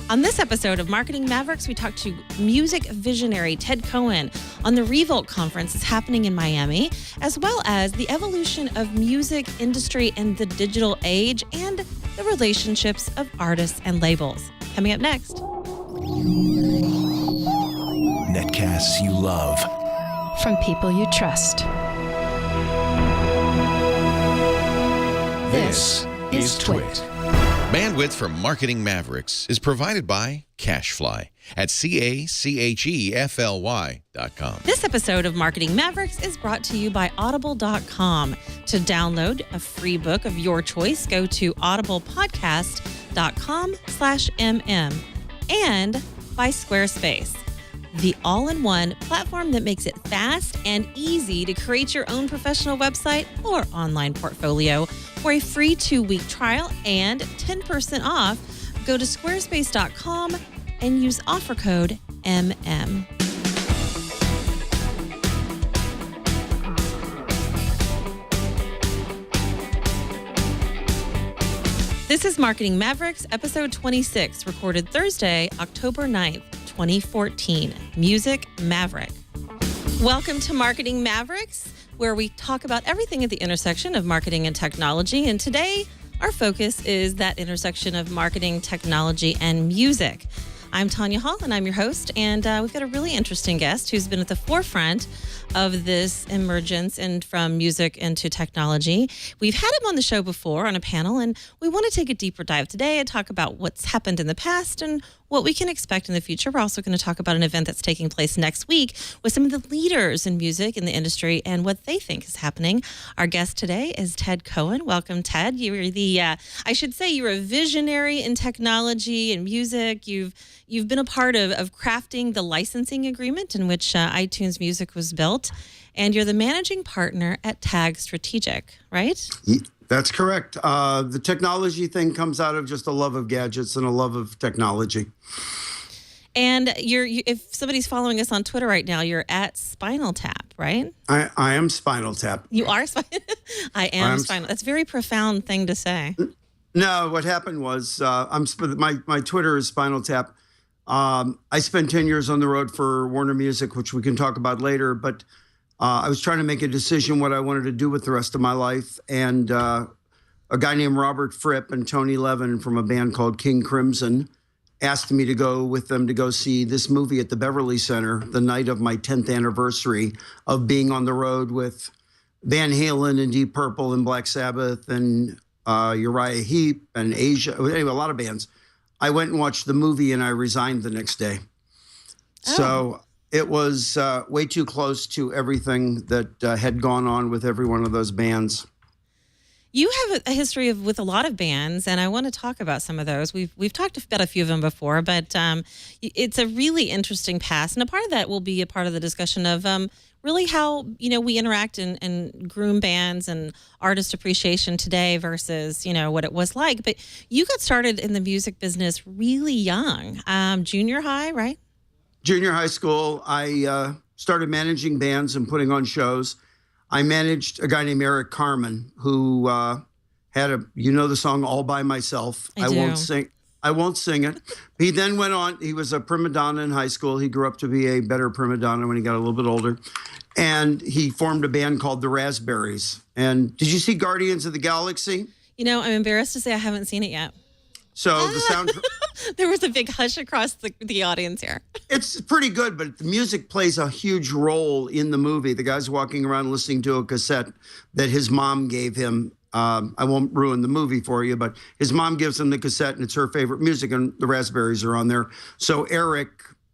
On this episode of Marketing Mavericks, we talk to music visionary Ted Cohen on the Revolt Conference that's happening in Miami, as well as the evolution of music industry in the digital age and the relationships of artists and labels. Coming up next. Netcasts you love. From people you trust. This is Twit. Bandwidth for Marketing Mavericks is provided by CashFly at CACHEFLY.com. This episode of Marketing Mavericks is brought to you by Audible.com. To download a free book of your choice, go to audiblepodcast.com/mm. And by Squarespace, the all-in-one platform that makes it fast and easy to create your own professional website or online portfolio. For a free 2-week trial and 10% off, go to squarespace.com and use offer code MM. This is Marketing Mavericks, episode 26, recorded Thursday, October 9th, 2014. Music Maverick. Welcome to Marketing Mavericks, where we talk about everything at the intersection of marketing and technology. And today, our focus is that intersection of marketing, technology, and music. I'm Tonya Hall, and I'm your host. And we've got a really interesting guest who's been at the forefront of this emergence and from music into technology. We've had him on the show before on a panel, and we want to take a deeper dive today and talk about what's happened in the past and what we can expect in the future. We're also going to talk about an event that's taking place next week with some of the leaders in music in the industry and what they think is happening. Our guest today is Ted Cohen. Welcome, Ted. You're I should say you're a visionary in technology and music. You've been a part of crafting the licensing agreement in which iTunes Music was built, and you're the managing partner at Tag Strategic, right? That's correct. The technology thing comes out of just a love of gadgets and a love of technology. And if somebody's following us on Twitter right now, you're at Spinal Tap, right? I am Spinal Tap. You are Spinal? I am Spinal. That's a very profound thing to say. No, what happened was my Twitter is Spinal Tap. I spent 10 years on the road for Warner Music, which we can talk about later, but I was trying to make a decision what I wanted to do with the rest of my life. And a guy named Robert Fripp and Tony Levin from a band called King Crimson asked me to go with them to go see this movie at the Beverly Center the night of my 10th anniversary of being on the road with Van Halen and Deep Purple and Black Sabbath and Uriah Heep and Asia. Anyway, a lot of bands. I went and watched the movie and I resigned the next day. Oh. So it was way too close to everything that had gone on with every one of those bands. You have a history with a lot of bands, and I want to talk about some of those. We've talked about a few of them before, but it's a really interesting past, and a part of that will be a part of the discussion of really how we interact and groom bands and artist appreciation today versus what it was like. But you got started in the music business really young, junior high, right? Junior high school. I started managing bands and putting on shows. I managed a guy named Eric Carmen who had the song All By Myself. I won't sing it. He then went on. He was a prima donna in high school. He grew up to be a better prima donna when he got a little bit older. And he formed a band called the Raspberries. And did you see Guardians of the Galaxy? I'm embarrassed to say I haven't seen it yet. So the soundtrack... There was a big hush across the audience here. It's pretty good, but the music plays a huge role in the movie. The guy's walking around listening to a cassette that his mom gave him. I won't ruin the movie for you, but his mom gives him the cassette, and it's her favorite music, and the Raspberries are on there. So Eric,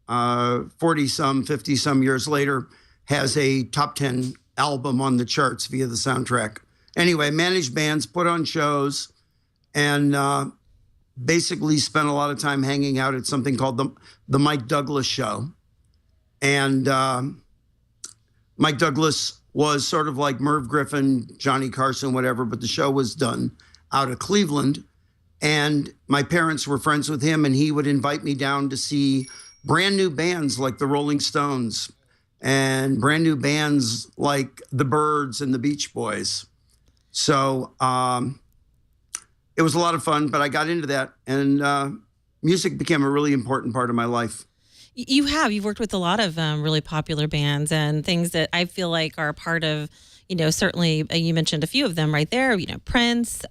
40-some, 50-some years later, has a top 10 album on the charts via the soundtrack. Anyway, managed bands, put on shows, and... basically spent a lot of time hanging out at something called the Mike Douglas Show. And Mike Douglas was sort of like Merv Griffin, Johnny Carson, whatever, but the show was done out of Cleveland. And my parents were friends with him, and he would invite me down to see brand new bands like the Rolling Stones and brand new bands like the Byrds and the Beach Boys. So it was a lot of fun, but I got into that. And music became a really important part of my life. You've worked with a lot of really popular bands and things that I feel like are a part of, certainly you mentioned a few of them right there, Prince,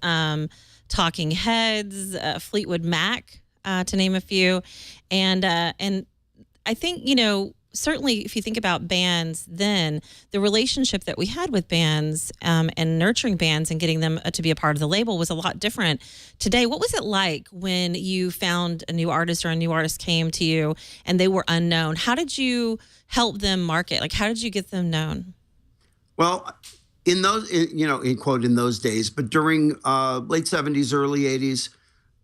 Talking Heads, Fleetwood Mac, to name a few. And I think, certainly if you think about bands then, the relationship that we had with bands and nurturing bands and getting them to be a part of the label was a lot different today. What was it like when you found a new artist or a new artist came to you and they were unknown? How did you help them market? Like, how did you get them known? Well, in those, in quote, in those days, but during late 70s, early 80s,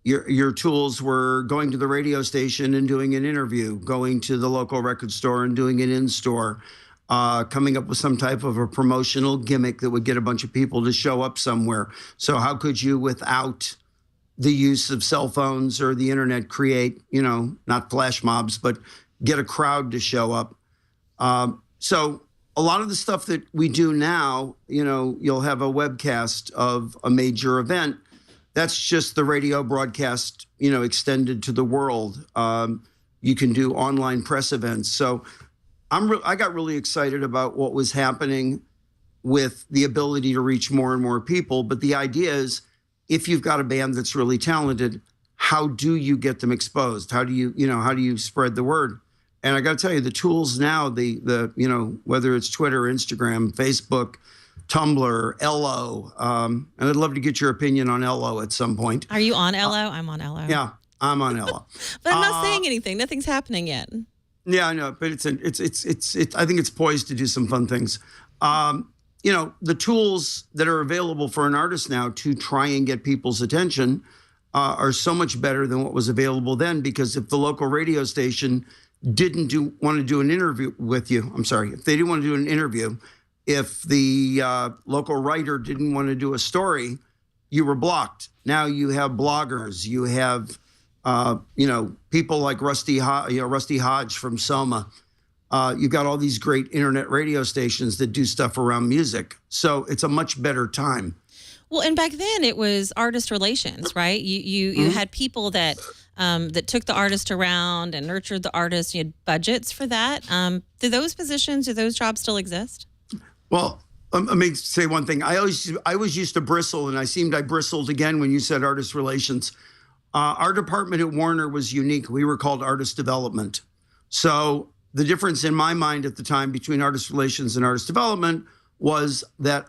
your tools were going to the radio station and doing an interview, going to the local record store and doing an in-store, coming up with some type of a promotional gimmick that would get a bunch of people to show up somewhere. So how could you, without the use of cell phones or the internet, create, not flash mobs, but get a crowd to show up? So a lot of the stuff that we do now, you'll have a webcast of a major event. That's just the radio broadcast, extended to the world. You can do online press events. So I got really excited about what was happening with the ability to reach more and more people. But the idea is, if you've got a band that's really talented, how do you get them exposed? How do you spread the word? And I got to tell you, the tools now, whether it's Twitter, Instagram, Facebook, Tumblr, Ello, and I'd love to get your opinion on Ello at some point. Are you on Ello? I'm on Ello. Yeah, I'm on Ello. But I'm not saying anything. Nothing's happening yet. Yeah, I know, but it's I think it's poised to do some fun things. The tools that are available for an artist now to try and get people's attention are so much better than what was available then, because if the local radio station didn't want to do an interview with you, if they didn't want to do an interview, if the local writer didn't want to do a story, you were blocked. Now you have bloggers, you have, people like Rusty Hodge from Soma. You've got all these great internet radio stations that do stuff around music. So it's a much better time. Well, and back then it was artist relations, right? You had people that took the artist around and nurtured the artist. You had budgets for that. Do those jobs still exist? Well, let me say one thing. I always used to bristle, and I bristled again when you said artist relations. Our department at Warner was unique. We were called artist development. So the difference in my mind at the time between artist relations and artist development was that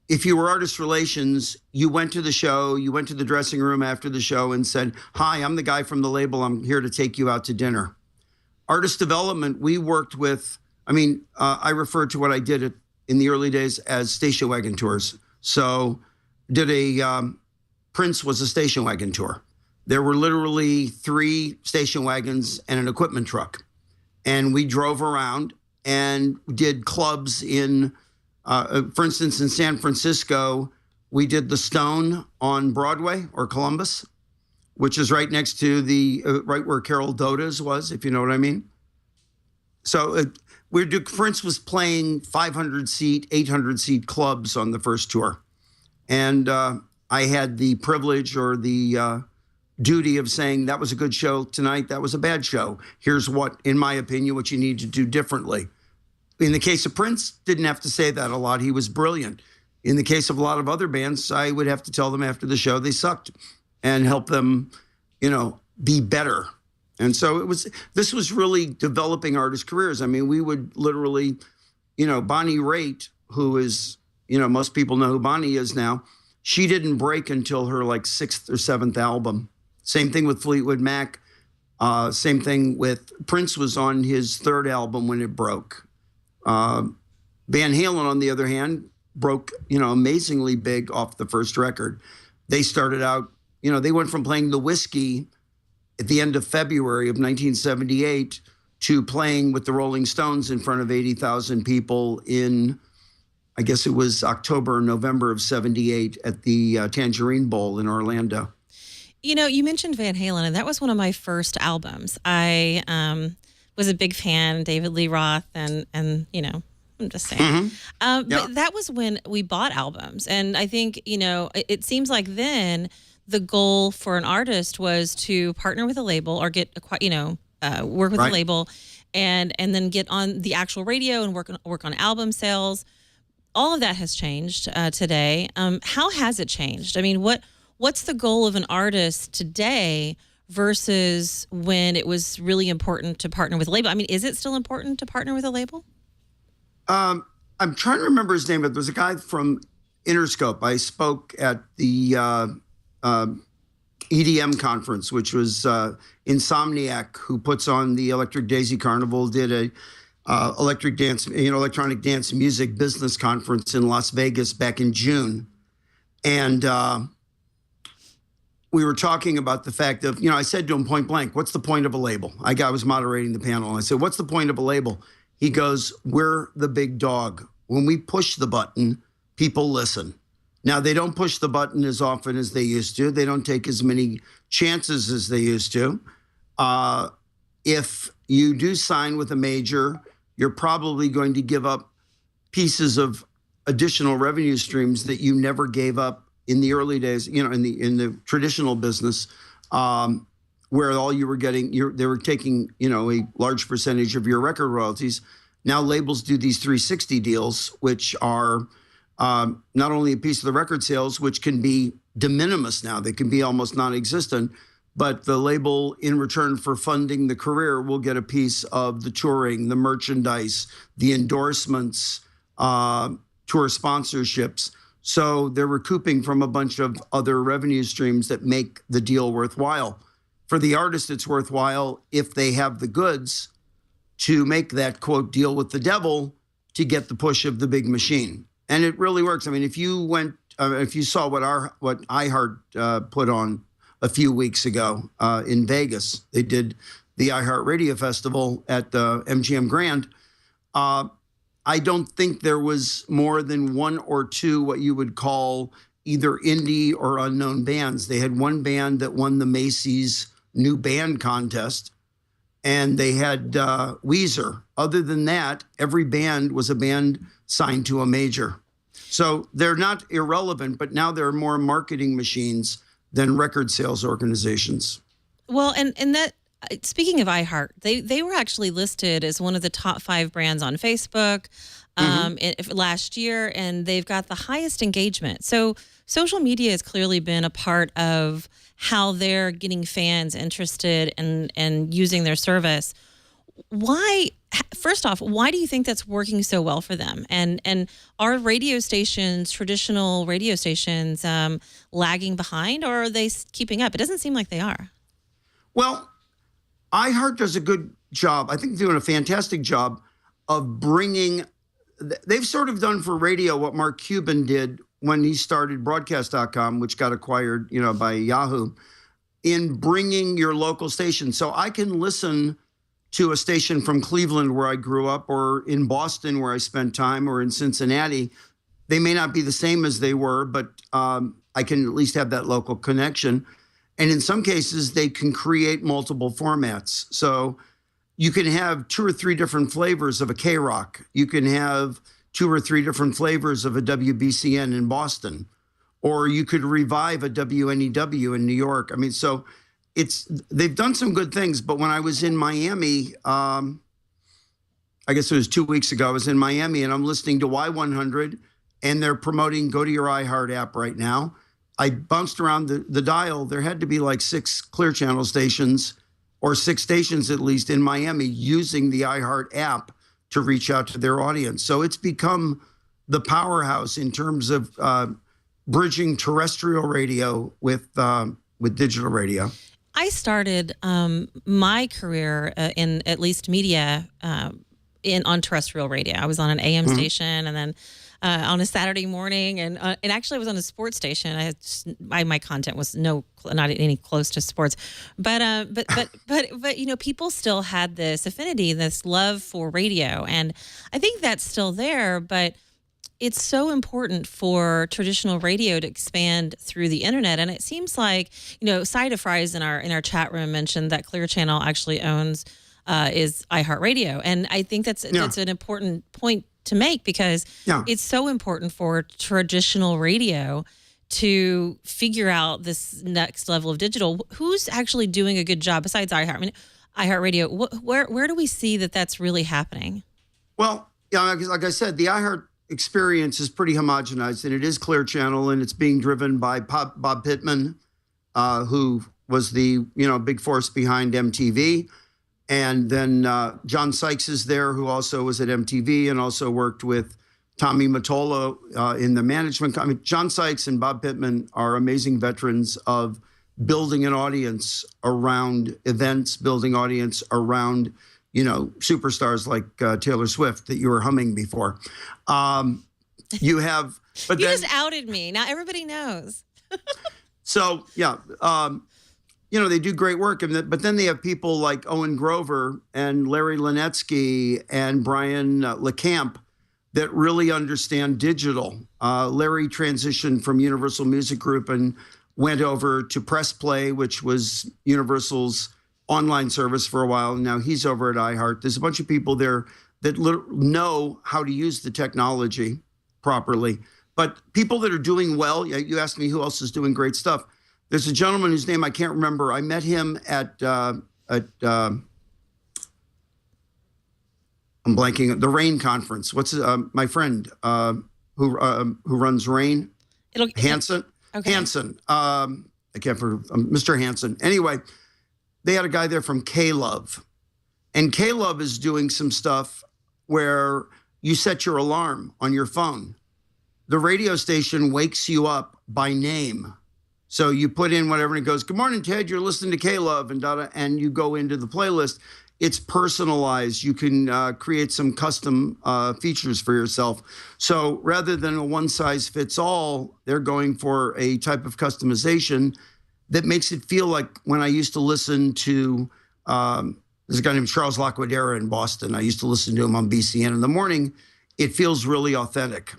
if you were artist relations, you went to the show, you went to the dressing room after the show and said, "Hi, I'm the guy from the label. I'm here to take you out to dinner." Artist development, we worked with, I refer to what I did in the early days as station wagon tours. So Prince was a station wagon tour. There were literally 3 station wagons and an equipment truck. And we drove around and did clubs for instance, in San Francisco, we did the Stone on Broadway or Columbus, which is right next to right where Carol Doda's was, if you know what I mean. So Prince was playing 500-seat, 800-seat clubs on the first tour. And I had the privilege or the duty of saying, that was a good show tonight, that was a bad show. Here's what, in my opinion, what you need to do differently. In the case of Prince, didn't have to say that a lot. He was brilliant. In the case of a lot of other bands, I would have to tell them after the show they sucked and help them, be better. And so this was really developing artist careers. We would literally, Bonnie Raitt, who is, most people know who Bonnie is now. She didn't break until her 6th or 7th album. Same thing with Fleetwood Mac. Same thing with Prince was on his 3rd album when it broke. Van Halen, on the other hand, broke, amazingly big off the first record. They started out, they went from playing the Whiskey at the end of February of 1978 to playing with the Rolling Stones in front of 80,000 people in, I guess it was October or November of 78 at the Tangerine Bowl in Orlando. You mentioned Van Halen, and that was one of my first albums. I was a big fan, David Lee Roth, and I'm just saying. Mm-hmm. But that was when we bought albums. And I think, it seems like then the goal for an artist was to partner with a label or work with a label and then get on the actual radio and work on album sales. All of that has changed today. How has it changed? I mean, what's the goal of an artist today versus when it was really important to partner with a label? I mean, is it still important to partner with a label? I'm trying to remember his name, but there's a guy from Interscope. I spoke at the EDM conference, which was Insomniac, who puts on the Electric Daisy Carnival, did a electronic dance music business conference in Las Vegas back in June. And we were talking about the fact of, I said to him point blank, what's the point of a label? I was moderating the panel. And I said, what's the point of a label? He goes, we're the big dog. When we push the button, people listen. Now, they don't push the button as often as they used to. They don't take as many chances as they used to. If you do sign with a major, you're probably going to give up pieces of additional revenue streams that you never gave up in the early days, in the traditional business, where all you were getting, they were taking, a large percentage of your record royalties. Now labels do these 360 deals, which are not only a piece of the record sales, which can be de minimis now, they can be almost non-existent, but the label, in return for funding the career, will get a piece of the touring, the merchandise, the endorsements, tour sponsorships. So they're recouping from a bunch of other revenue streams that make the deal worthwhile. For the artist, it's worthwhile if they have the goods to make that, quote, deal with the devil to get the push of the big machine. And it really works. I mean, if you saw what iHeart put on a few weeks ago in Vegas, they did the iHeart Radio Festival at the MGM Grand. I don't think there was more than one or two what you would call either indie or unknown bands. They had one band that won the Macy's New Band Contest, and they had Weezer. Other than that, every band was a band signed to a major. So they're not irrelevant, but now they're more marketing machines than record sales organizations. Well, and that, speaking of iHeart, they were actually listed as one of the top 5 brands on Facebook last year, and they've got the highest engagement. So social media has clearly been a part of how they're getting fans interested and using their service. Why, first off, why do you think that's working so well for them? And are radio stations, traditional radio stations, lagging behind, or are they keeping up? It doesn't seem like they are. Well, iHeart does a good job. I think they're doing a fantastic job of bringing, they've sort of done for radio what Mark Cuban did when he started broadcast.com, which got acquired, by Yahoo, in bringing your local station. So I can listen to a station from Cleveland where I grew up, or in Boston where I spent time, or in Cincinnati. They may not be the same as they were, but I can at least have that local connection. And in some cases, they can create multiple formats. So you can have 2 or 3 different flavors of a K-Rock. You can have 2 or 3 different flavors of a WBCN in Boston, or you could revive a WNEW in New York. I mean, so they've done some good things. But when I was in Miami, I guess it was 2 weeks ago, I was in Miami and I'm listening to Y100, and they're promoting Go to Your iHeart app right now. I bounced around the dial. There had to be like 6 Clear Channel stations, or 6 stations at least, in Miami using the iHeart app to reach out to their audience. So it's become the powerhouse in terms of bridging terrestrial radio with digital radio. I started my career in at least media on terrestrial radio. I was on an AM station, and then on a Saturday morning, and actually I was on a sports station. My content was not any close to sports, but people still had this affinity, this love for radio, and I think that's still there. But it's so important for traditional radio to expand through the internet, and it seems like Side of Fries in our chat room mentioned that Clear Channel actually owns is iHeartRadio, and I think that's an important point to make, because it's so important for traditional radio to figure out this next level of digital. Who's actually doing a good job besides iHeart? I mean, iHeartRadio. Where do we see that that's really happening? Well, yeah, like I said, the iHeart experience is pretty homogenized, and it is Clear Channel, and it's being driven by Bob Pittman, who was the big force behind MTV. And then John Sykes is there, who also was at MTV and also worked with Tommy Mottola in the management. I mean, John Sykes and Bob Pittman are amazing veterans of building an audience around events, building audience around, superstars like Taylor Swift that you were humming before. You have, but you then, just outed me. Now everybody knows. So yeah. They do great work, but then they have people like Owen Grover and Larry Linetsky and Brian LeCamp that really understand digital. Larry transitioned from Universal Music Group and went over to Press Play, which was Universal's online service for a while. And now he's over at iHeart. There's a bunch of people there that know how to use the technology properly. But people that are doing well, you asked me who else is doing great stuff. There's a gentleman whose name I can't remember. I met him at I'm blanking, the Rain Conference. What's my friend who runs Rain? Hanson. Okay. Hanson. I can't remember. Mr. Hanson. Anyway, they had a guy there from K-Love, and K-Love is doing some stuff where you set your alarm on your phone. The radio station wakes you up by name. So you put in whatever, and it goes, "Good morning, Ted. You're listening to K-Love," and you go into the playlist. It's personalized. You can create some custom features for yourself. So rather than a one-size-fits-all, they're going for a type of customization that makes it feel like when I used to listen to there's a guy named Charles Laquadera in Boston. I used to listen to him on BCN in the morning. It feels really authentic.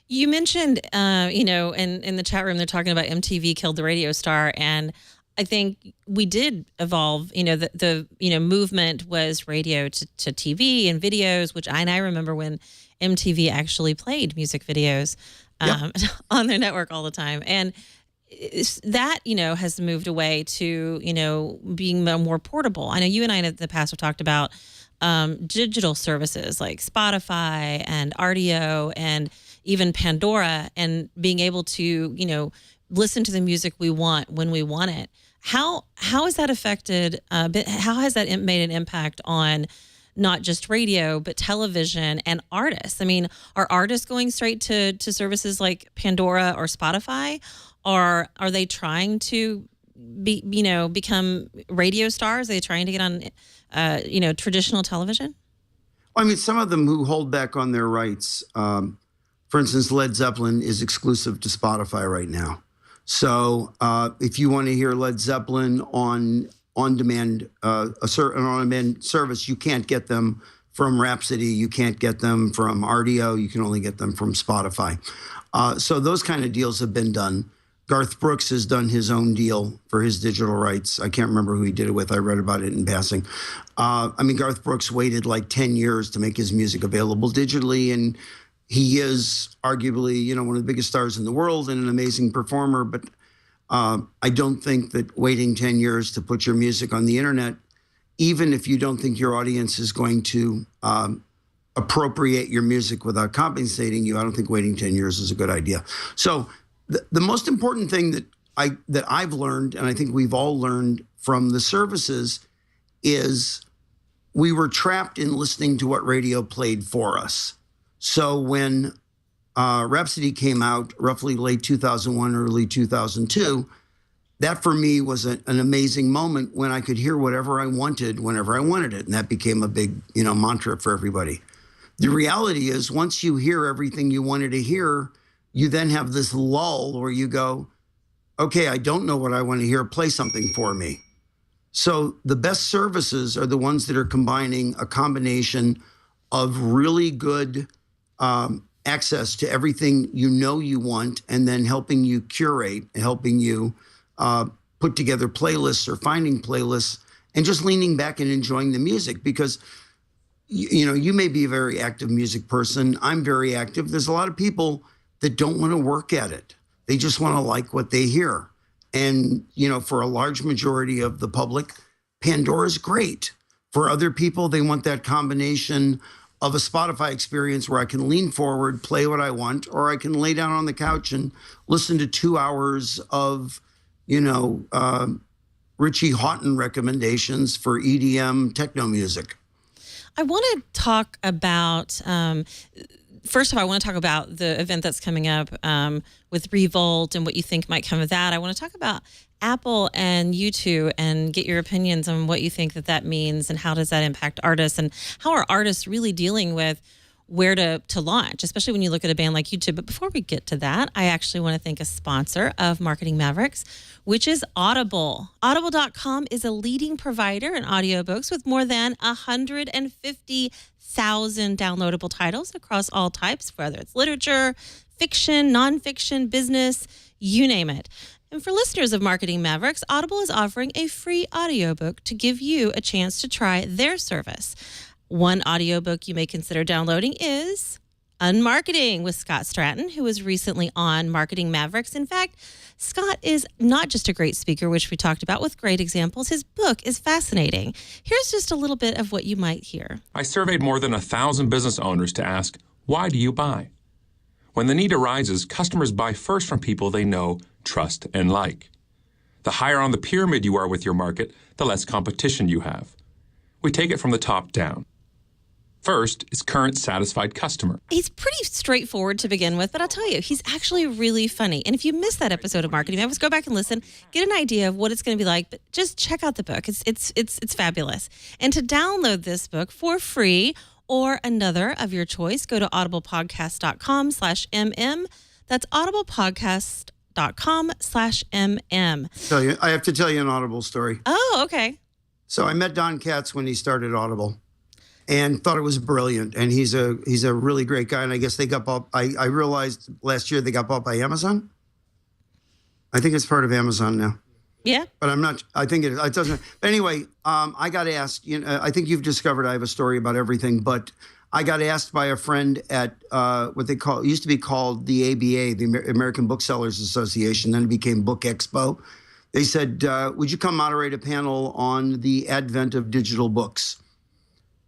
You mentioned, in the chat room, they're talking about MTV killed the radio star. And I think we did evolve, the movement was radio to TV and videos, which I remember when MTV actually played music videos on their network all the time. And that, has moved away to, being more portable. I know you and I in the past have talked about digital services like Spotify and RDO and even Pandora, and being able to, listen to the music we want when we want it. How has that affected, how has that made an impact on not just radio, but television and artists? I mean, are artists going straight to services like Pandora or Spotify? Or are they trying to become radio stars? Are they trying to get on, traditional television? Well, I mean, some of them who hold back on their rights, for instance, Led Zeppelin is exclusive to Spotify right now. So if you want to hear Led Zeppelin on demand, a certain on-demand service, you can't get them from Rhapsody. You can't get them from RDO. You can only get them from Spotify. So those kind of deals have been done. Garth Brooks has done his own deal for his digital rights. I can't remember who he did it with. I read about it in passing. Garth Brooks waited like 10 years to make his music available digitally, and he is arguably, one of the biggest stars in the world and an amazing performer. But I don't think that waiting 10 years to put your music on the internet, even if you don't think your audience is going to appropriate your music without compensating you, I don't think waiting 10 years is a good idea. So the most important thing that I've learned, and I think we've all learned from the services, is we were trapped in listening to what radio played for us. So when Rhapsody came out, roughly late 2001, early 2002, that for me was an amazing moment when I could hear whatever I wanted, whenever I wanted it. And that became a big, mantra for everybody. The reality is, once you hear everything you wanted to hear, you then have this lull where you go, okay, I don't know what I want to hear. Play something for me. So the best services are the ones that are combining a combination of really good access to everything you want, and then helping you curate, helping you put together playlists or finding playlists, and just leaning back and enjoying the music. Because you may be a very active music person. I'm very active. There's a lot of people that don't want to work at it. They just want to like what they hear. And, for a large majority of the public, Pandora's great. For other people, they want that combination of a Spotify experience where I can lean forward, play what I want, or I can lay down on the couch and listen to 2 hours of, Richie Houghton recommendations for EDM techno music. I want to talk about, first of all, I want to talk about the event that's coming up with Revolt and what you think might come of that. I want to talk about Apple and you two and get your opinions on what you think that means and how does that impact artists and how are artists really dealing with where to launch, especially when you look at a band like YouTube. But before we get to that, I actually want to thank a sponsor of Marketing Mavericks, which is Audible. Audible.com is a leading provider in audiobooks with more than 150,000 downloadable titles across all types, whether it's literature, fiction, nonfiction, business, you name it. And for listeners of Marketing Mavericks, Audible is offering a free audiobook to give you a chance to try their service. One audiobook you may consider downloading is Unmarketing with Scott Stratton, who was recently on Marketing Mavericks. In fact, Scott is not just a great speaker, which we talked about with great examples. His book is fascinating. Here's just a little bit of what you might hear. I surveyed more than 1,000 business owners to ask, why do you buy? When the need arises, customers buy first from people they know, trust, and like. The higher on the pyramid you are with your market, the less competition you have. We take it from the top down. First is current satisfied customer. He's pretty straightforward to begin with, but I'll tell you, he's actually really funny. And if you missed that episode of Marketing Mavericks, go back and listen, get an idea of what it's going to be like, but just check out the book. It's fabulous. And to download this book for free or another of your choice, go to audiblepodcast.com/mm. That's audiblepodcast.com/mm. I have to tell you an Audible story. Oh, okay. So I met Don Katz when he started Audible and thought it was brilliant. And he's a really great guy. And I guess they got bought. I realized last year they got bought by Amazon. I think it's part of Amazon now. Yeah. But I'm not, I think it doesn't. But anyway, I got asked, I think you've discovered I have a story about everything, but I got asked by a friend at what they call, it used to be called the ABA, the American Booksellers Association, then it became Book Expo. They said, would you come moderate a panel on the advent of digital books?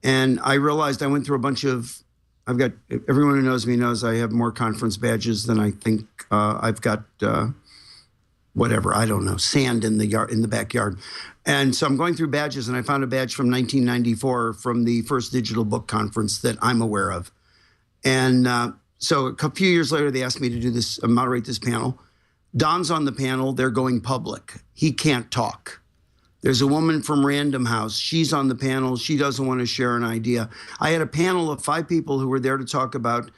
And I realized I went through a bunch of, everyone who knows me knows I have more conference badges than I think I've got, whatever, I don't know, sand in the backyard. And so I'm going through badges and I found a badge from 1994 from the first digital book conference that I'm aware of. And so a few years later, they asked me to do this, moderate this panel. Don's on the panel, they're going public. He can't talk. There's a woman from Random House. She's on the panel. She doesn't want to share an idea. I had a panel of 5 people who were there to talk about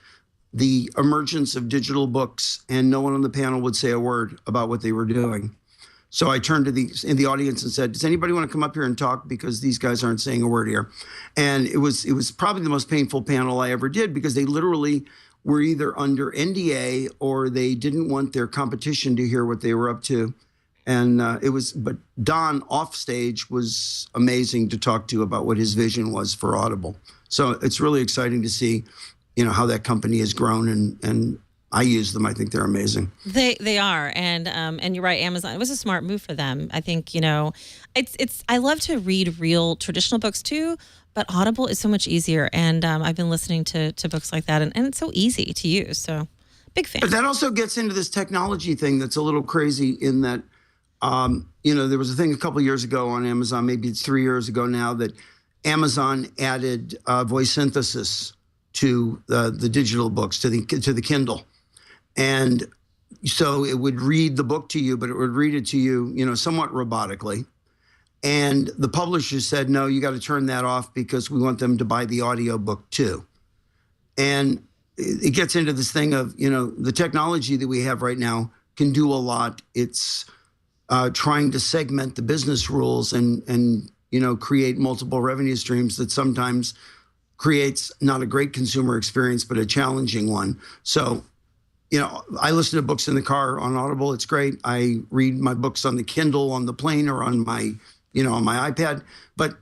the emergence of digital books, and no one on the panel would say a word about what they were doing. So I turned to in the audience and said, does anybody want to come up here and talk, because these guys aren't saying a word here? And it was probably the most painful panel I ever did, because they literally were either under NDA or they didn't want their competition to hear what they were up to. And but Don off stage was amazing to talk to about what his vision was for Audible. So it's really exciting to see, how that company has grown, and I use them. I think they're amazing. They are, and you're right. Amazon, it was a smart move for them. I think it's. I love to read real traditional books too, but Audible is so much easier, and I've been listening to books like that, and it's so easy to use. So, big fan. But that also gets into this technology thing that's a little crazy in that. There was a thing a couple of years ago on Amazon, maybe it's 3 years ago now, that Amazon added voice synthesis to the digital books, to the Kindle. And so it would read the book to you, but it would read it to you, somewhat robotically. And the publisher said, no, you got to turn that off because we want them to buy the audiobook too. And it gets into this thing of, the technology that we have right now can do a lot. It's trying to segment the business rules and create multiple revenue streams that sometimes creates not a great consumer experience, but a challenging one. So, I listen to books in the car on Audible. It's great. I read my books on the Kindle, on the plane, or on my, on my iPad. But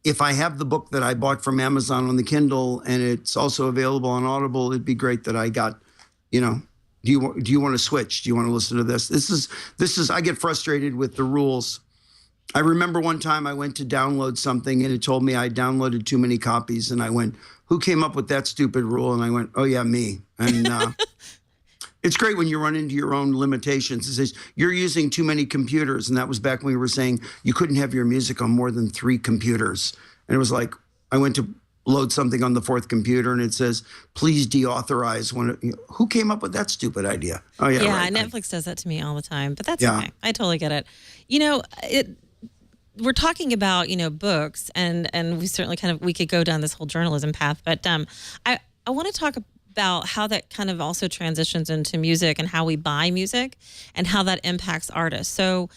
if I have the book that I bought from Amazon on the Kindle and it's also available on Audible, it'd be great that I got, Do you want to switch? Do you want to listen to this? This is. I get frustrated with the rules. I remember one time I went to download something and it told me I downloaded too many copies, and I went, "Who came up with that stupid rule?" And I went, "Oh yeah, me." And it's great when you run into your own limitations. It says you're using too many computers, and that was back when we were saying you couldn't have your music on more than 3 computers. And it was like I went to load something on the 4th computer, and it says, "Please deauthorize one." Who came up with that stupid idea? Oh yeah, yeah. right. Netflix does that to me all the time, but that's Yeah. okay. I totally get it. We're talking about books, and we certainly we could go down this whole journalism path, but I want to talk about how that kind of also transitions into music and how we buy music and how that impacts artists. So,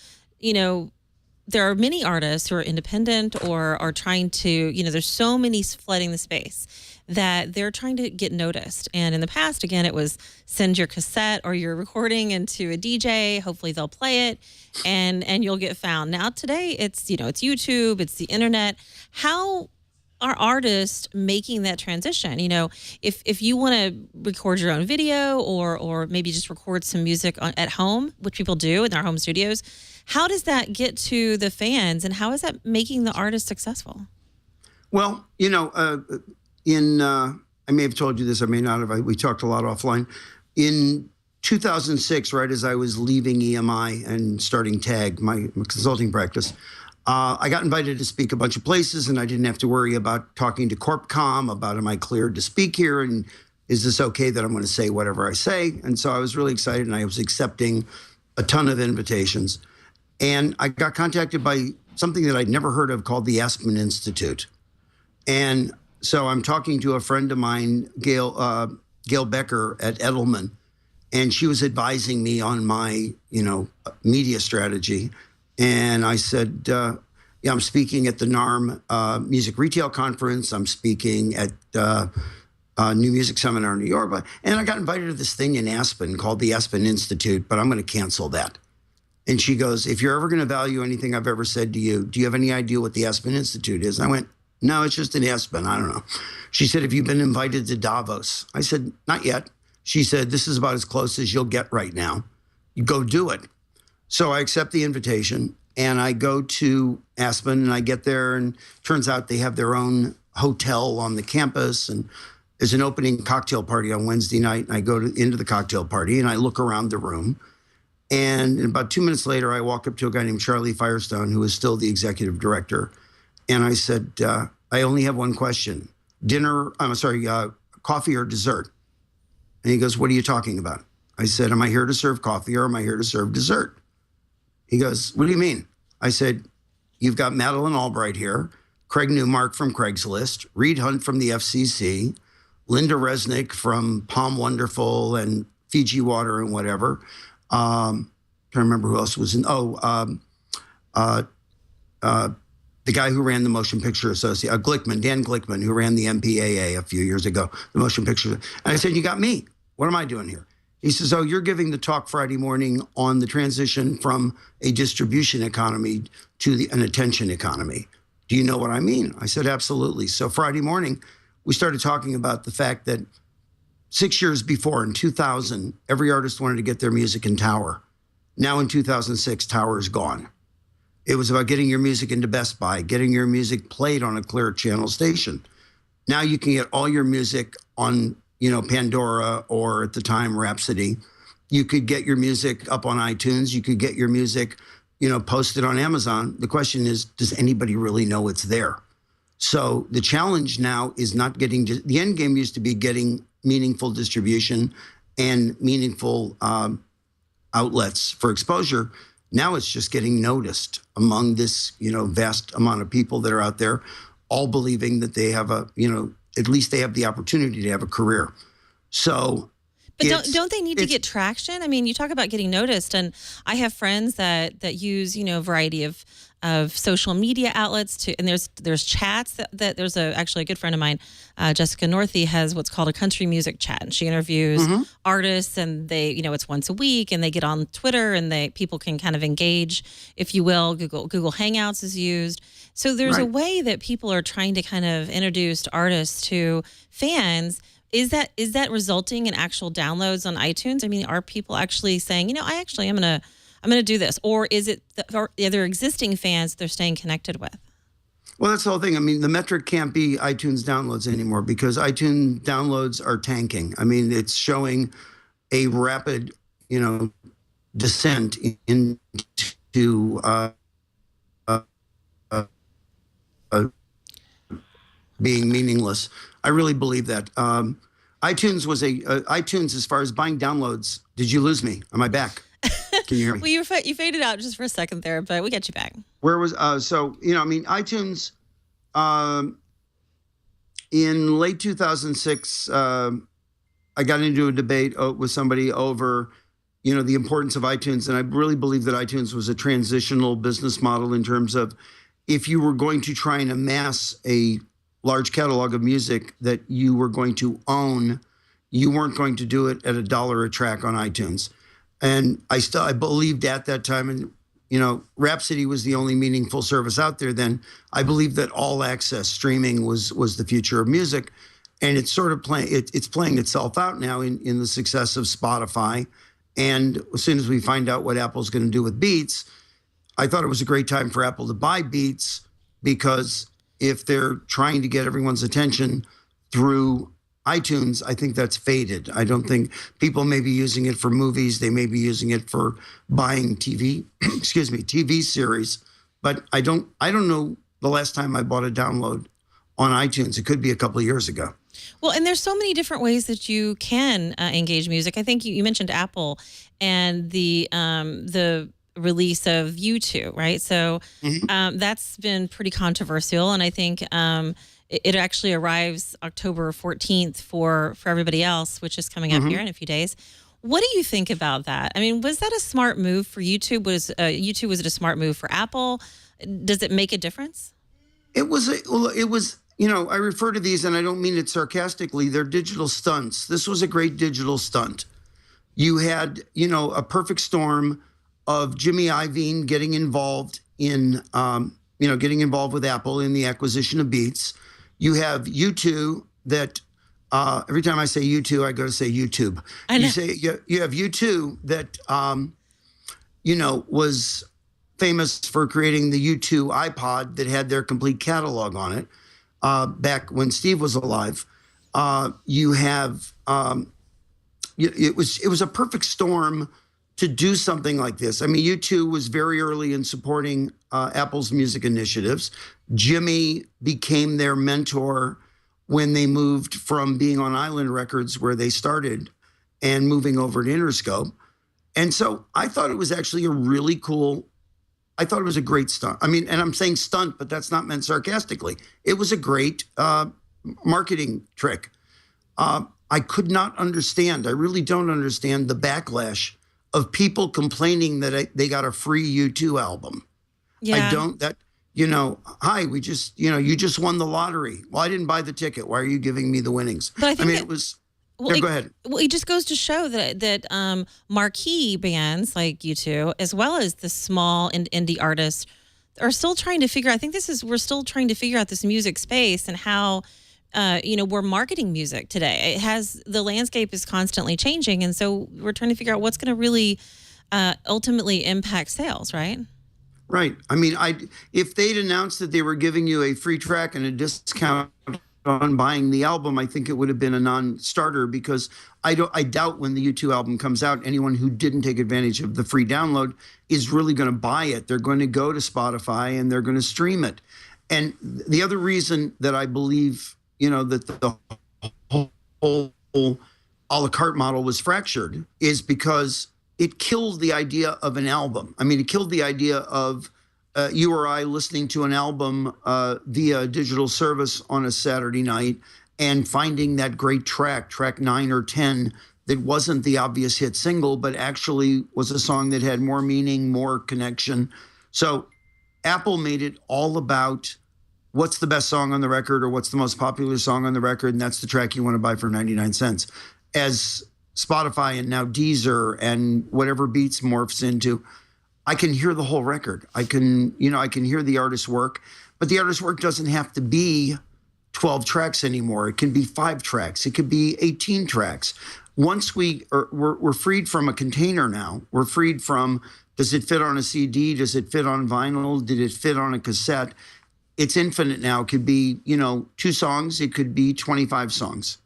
there are many artists who are independent or are trying to, there's so many flooding the space that they're trying to get noticed. And in the past, again, it was send your cassette or your recording into a DJ. Hopefully they'll play it and you'll get found. Now today it's, it's YouTube, it's the internet. How are artists making that transition? If you want to record your own video or maybe just record some music at home, which people do in their home studios, how does that get to the fans, and how is that making the artist successful? Well, I may have told you this, I may not have. We talked a lot offline. In 2006, right as I was leaving EMI and starting TAG, my consulting practice, I got invited to speak a bunch of places, and I didn't have to worry about talking to CorpCom about, am I cleared to speak here, and is this okay that I'm going to say whatever I say? And so I was really excited, and I was accepting a ton of invitations. And I got contacted by something that I'd never heard of called the Aspen Institute. And so I'm talking to a friend of mine, Gail Becker at Edelman, and she was advising me on my, media strategy. And I said, I'm speaking at the NARM Music Retail Conference. I'm speaking at New Music Seminar in New York. And I got invited to this thing in Aspen called the Aspen Institute, but I'm going to cancel that. And she goes, if you're ever going to value anything I've ever said to you, do you have any idea what the Aspen Institute is? And I went, no, it's just in Aspen. I don't know. She said, have you been invited to Davos? I said, not yet. She said, this is about as close as you'll get right now. You go do it. So I accept the invitation and I go to Aspen, and I get there, and turns out they have their own hotel on the campus, and there's an opening cocktail party on Wednesday night. And I go into the cocktail party and I look around the room. And about 2 minutes later, I walk up to a guy named Charlie Firestone, who is still the executive director. And I said, I only have one question. Coffee or dessert? And he goes, what are you talking about? I said, am I here to serve coffee or am I here to serve dessert? He goes, what do you mean? I said, you've got Madeline Albright here, Craig Newmark from Craigslist, Reed Hunt from the FCC, Linda Resnick from Palm Wonderful and Fiji Water and whatever. Can't remember who else was in. The guy who ran the Motion Picture Association, Dan Glickman, who ran the MPAA a few years ago, the Motion Picture. And I said, you got me. What am I doing here? He says, oh, you're giving the talk Friday morning on the transition from a distribution economy to an attention economy. Do you know what I mean? I said, absolutely. So Friday morning, we started talking about the fact that 6 years before, in 2000, every artist wanted to get their music in Tower. Now in 2006, Tower is gone. It was about getting your music into Best Buy, getting your music played on a Clear Channel station. Now you can get all your music on, Pandora, or at the time, Rhapsody. You could get your music up on iTunes. You could get your music, posted on Amazon. The question is, does anybody really know it's there? So the challenge now is not getting, the end game used to be getting meaningful distribution and meaningful outlets for exposure. Now it's just getting noticed among this, vast amount of people that are out there, all believing that they have at least they have the opportunity to have a career. So, but don't they need to get traction? I mean, you talk about getting noticed, and I have friends that use a variety of social media outlets and there's chats that there's actually a good friend of mine, Jessica Northey, has what's called a country music chat, and she interviews artists, and they it's once a week, and they get on Twitter, and people can kind of engage, if you will. Google Hangouts is used. So there's a way that people are trying to kind of introduce artists to fans. Is that resulting in actual downloads on iTunes? I mean, are people actually saying, I'm gonna do this, or is it are there existing fans they're staying connected with? Well, that's the whole thing. I mean, the metric can't be iTunes downloads anymore because iTunes downloads are tanking. I mean, it's showing a rapid, descent into being meaningless. I really believe that. iTunes was iTunes as far as buying downloads. Did you lose me? Am I back? Can you hear me? Well, you faded out just for a second there, but we got you back. Where was iTunes in late 2006, I got into a debate with somebody over, the importance of iTunes. And I really believe that iTunes was a transitional business model in terms of if you were going to try and amass a large catalog of music that you were going to own, you weren't going to do it at $1 a track on iTunes. And I believed at that time, and Rhapsody was the only meaningful service out there then. I believed that all access streaming was the future of music, and it's sort of it's playing itself out now in the success of Spotify. And as soon as we find out what Apple's going to do with Beats, I thought it was a great time for Apple to buy Beats, because if they're trying to get everyone's attention through iTunes, I think that's faded. I don't think people may be using it for movies. They may be using it for buying TV, TV series. But I don't know the last time I bought a download on iTunes. It could be a couple of years ago. Well, and there's so many different ways that you can engage music. I think you mentioned Apple and the release of U2, right? So that's been pretty controversial, and I think it actually arrives October 14th for everybody else, which is coming up here in a few days. What do you think about that? I mean, was that a smart move for YouTube? Was it a smart move for Apple? Does it make a difference? It was, I refer to these, and I don't mean it sarcastically, they're digital stunts. This was a great digital stunt. You had, a perfect storm of Jimmy Iovine getting involved in, getting involved with Apple in the acquisition of Beats. You have U2 that, every time I say U2, I go to say YouTube. I know. You have U2 that, was famous for creating the U2 iPod that had their complete catalog on it back when Steve was alive. You have, it was a perfect storm to do something like this. I mean, U2 was very early in supporting Apple's music initiatives. Jimmy became their mentor when they moved from being on Island Records, where they started, and moving over to Interscope. And so I thought it was actually I thought it was a great stunt. I mean, and I'm saying stunt, but that's not meant sarcastically. It was a great marketing trick. I could not understand, I really don't understand the backlash of people complaining that they got a free U2 album. Yeah. I don't, hi, we just, you just won the lottery. Well, I didn't buy the ticket. Why are you giving me the winnings? But I think it was, go ahead. Well, it just goes to show that marquee bands like U2, as well as the small and indie artists, are still trying to figure out, we're still trying to figure out this music space and how, we're marketing music today. The landscape is constantly changing. And so we're trying to figure out what's going to really ultimately impact sales, right? Right. I mean, if they'd announced that they were giving you a free track and a discount on buying the album, I think it would have been a non-starter, because I doubt when the U2 album comes out, anyone who didn't take advantage of the free download is really going to buy it. They're going to go to Spotify and they're going to stream it. And the other reason that I believe, that the whole a la carte model was fractured is because it killed the idea of an album. I mean, it killed the idea of you or I listening to an album via digital service on a Saturday night and finding that great track 9 or 10, that wasn't the obvious hit single, but actually was a song that had more meaning, more connection. So Apple made it all about what's the best song on the record or what's the most popular song on the record, and that's the track you want to buy for 99 cents. As Spotify and now Deezer and whatever Beats morphs into, I can hear the whole record. I can hear the artist's work, but the artist's work doesn't have to be 12 tracks anymore. It can be 5 tracks. It could be 18 tracks. Once we're freed from a container now. We're freed from, does it fit on a CD? Does it fit on vinyl? Did it fit on a cassette? It's infinite now. It could be, 2 songs. It could be 25 songs.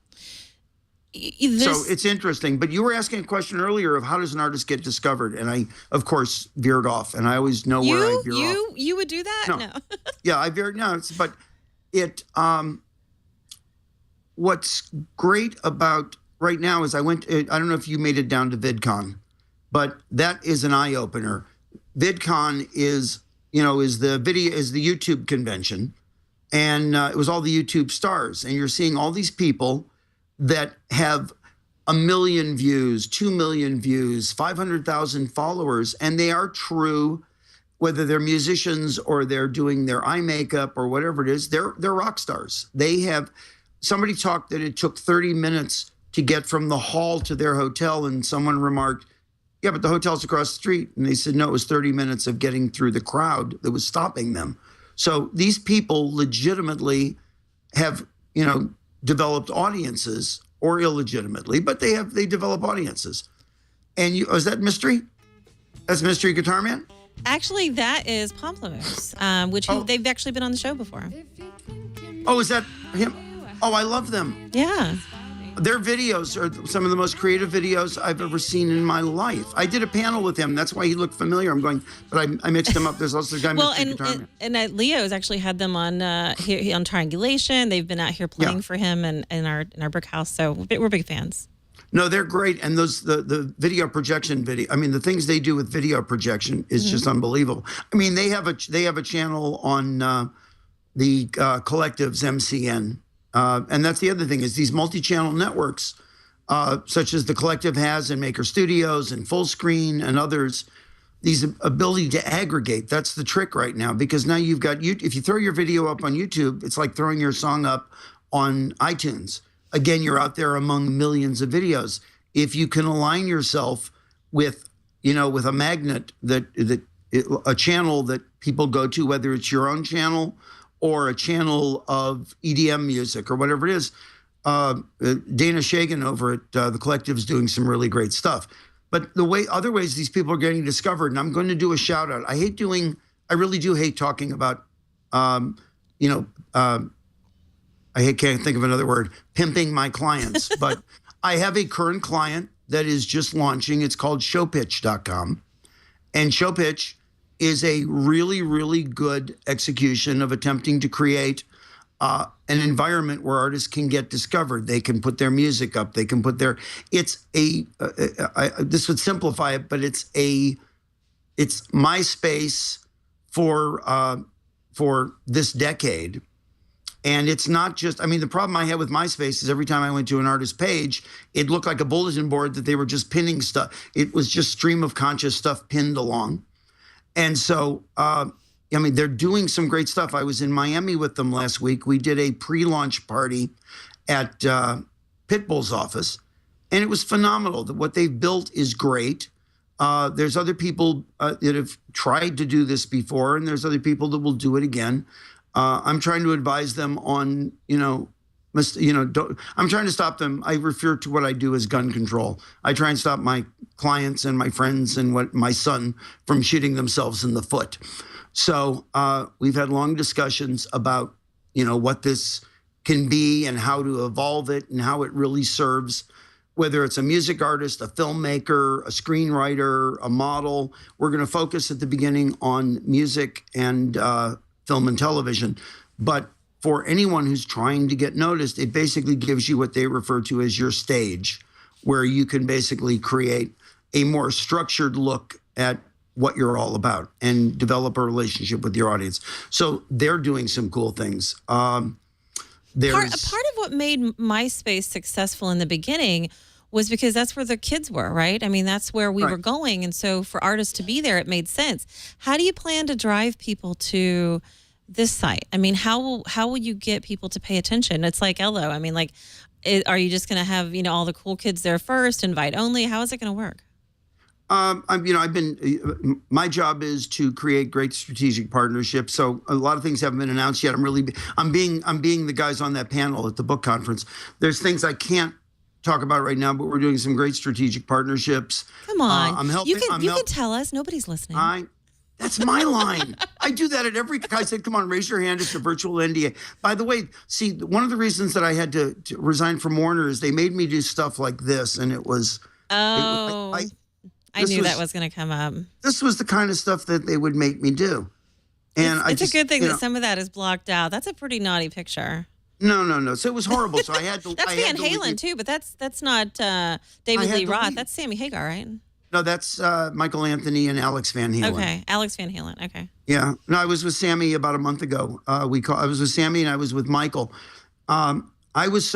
So it's interesting. But you were asking a question earlier of how does an artist get discovered? And I, of course, veered off. And I always know where I veer off. You would do that? No. Yeah, I veered. No, but it. What's great about right now is I don't know if you made it down to VidCon, but that is an eye opener. VidCon is the YouTube convention, and it was all the YouTube stars, and you're seeing all these people that have 1 million views, 2 million views, 500,000 followers, and they are true, whether they're musicians or they're doing their eye makeup or whatever it is, they're rock stars. Somebody talked that it took 30 minutes to get from the hall to their hotel, and someone remarked, yeah, but the hotel's across the street. And they said, no, it was 30 minutes of getting through the crowd that was stopping them. So these people legitimately have, developed audiences, or illegitimately, but they develop audiences. And is that Mystery? That's Mystery Guitar Man? Actually, that is Pomplamoose, which they've actually been on the show before. Oh, is that him? Oh, I love them. Yeah. Their videos are some of the most creative videos I've ever seen in my life. I did a panel with him. That's why he looked familiar. I'm going, but I mixed him up. There's also a guy. Well, and Leo's actually had them on here on Triangulation. They've been out here playing for him and in our brick house. So we're big fans. No, they're great. And the video projection video. I mean, the things they do with video projection is just unbelievable. I mean, they have a channel on the Collective's MCN. And that's the other thing is these multi-channel networks, such as the Collective has and Maker Studios and Full Screen and others, these ability to aggregate. That's the trick right now, because now you've got if you throw your video up on YouTube, it's like throwing your song up on iTunes. Again, you're out there among millions of videos. If you can align yourself with a magnet a channel that people go to, whether it's your own channel or a channel of EDM music or whatever it is. Dana Shagan over at the Collective is doing some really great stuff. But other ways these people are getting discovered, and I'm going to do a shout out. I really do hate talking about, can't think of another word, pimping my clients. But I have a current client that is just launching. It's called showpitch.com. And Showpitch is a really, really good execution of attempting to create an environment where artists can get discovered. They can put their music up. They can put this would simplify it, but it's MySpace for this decade. And it's not just, the problem I had with MySpace is every time I went to an artist page, it looked like a bulletin board that they were just pinning stuff. It was just stream of conscious stuff pinned along. And so, they're doing some great stuff. I was in Miami with them last week. We did a pre-launch party at Pitbull's office, and it was phenomenal. What they've built is great. There's other people that have tried to do this before, and there's other people that will do it again. I'm trying to advise them on, I'm trying to stop them. I refer to what I do as gun control. I try and stop my clients and my friends and my son from shooting themselves in the foot. So we've had long discussions about, what this can be and how to evolve it and how it really serves, whether it's a music artist, a filmmaker, a screenwriter, a model. We're going to focus at the beginning on music and film and television. But for anyone who's trying to get noticed, it basically gives you what they refer to as your stage, where you can basically create a more structured look at what you're all about and develop a relationship with your audience. So they're doing some cool things. Part of what made MySpace successful in the beginning was because that's where the kids were, right? That's where we were going. And so for artists to be there, it made sense. How do you plan to drive people to this site? How will you get people to pay attention? It's like Ello. Are you just going to have, all the cool kids there first, invite only? How is it going to work? My job is to create great strategic partnerships. So a lot of things haven't been announced yet. I'm being the guys on that panel at the book conference. There's things I can't talk about right now, but we're doing some great strategic partnerships. Come on. I'm helping. You can tell us. Nobody's listening. That's my line. I do that at every. I said, "Come on, raise your hand. It's a virtual NDA." By the way, see, one of the reasons that I had to resign from Warner is they made me do stuff like this, and it was. Oh, I knew that was going to come up. This was the kind of stuff that they would make me do, and it's a good thing that some of that is blocked out. That's a pretty naughty picture. No. So it was horrible. So I had to. That's Van Halen too, but that's not David Lee Roth. That's Sammy Hagar, right? No, that's Michael Anthony and Alex Van Halen. Okay, Alex Van Halen. Okay. Yeah. No, I was with Sammy about a month ago. I was with Sammy and I was with Michael. I was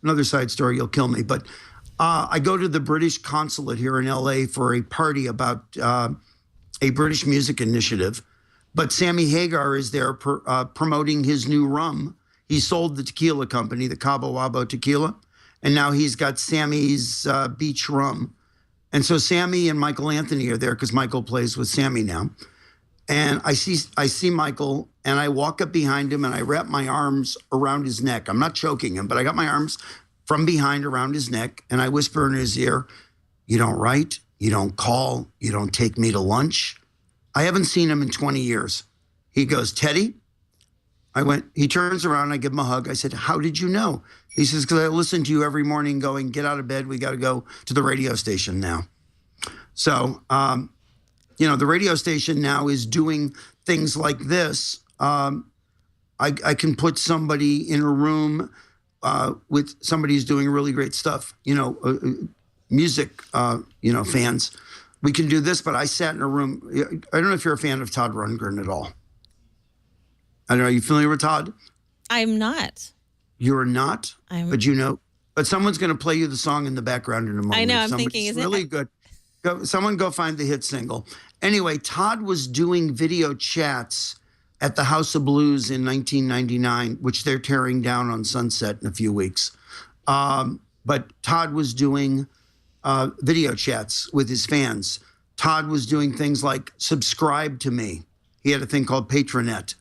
another side story. You'll kill me, but I go to the British consulate here in LA for a party about a British music initiative. But Sammy Hagar is there promoting his new rum. He sold the tequila company, the Cabo Wabo Tequila, and now he's got Sammy's beach rum. And so Sammy and Michael Anthony are there because Michael plays with Sammy now. And I see Michael, and I walk up behind him and I wrap my arms around his neck. I'm not choking him, but I got my arms from behind around his neck, and I whisper in his ear, "You don't write, you don't call, you don't take me to lunch." I haven't seen him in 20 years. He goes, "Teddy?" He turns around, I give him a hug. I said, "How did you know?" He says, "Because I listen to you every morning going, get out of bed, we got to go to the radio station now." So, the radio station now is doing things like this. I can put somebody in a room with somebody who's doing really great stuff, music, fans. We can do this, but I sat in a room. I don't know if you're a fan of Todd Rundgren at all. I don't know. Are you familiar with Todd? I'm not. You're not? But someone's going to play you the song in the background in a moment. I know. I'm thinking, is it really good? Someone go find the hit single. Anyway, Todd was doing video chats at the House of Blues in 1999, which they're tearing down on Sunset in a few weeks. But Todd was doing video chats with his fans. Todd was doing things like Subscribe to Me. He had a thing called Patronet,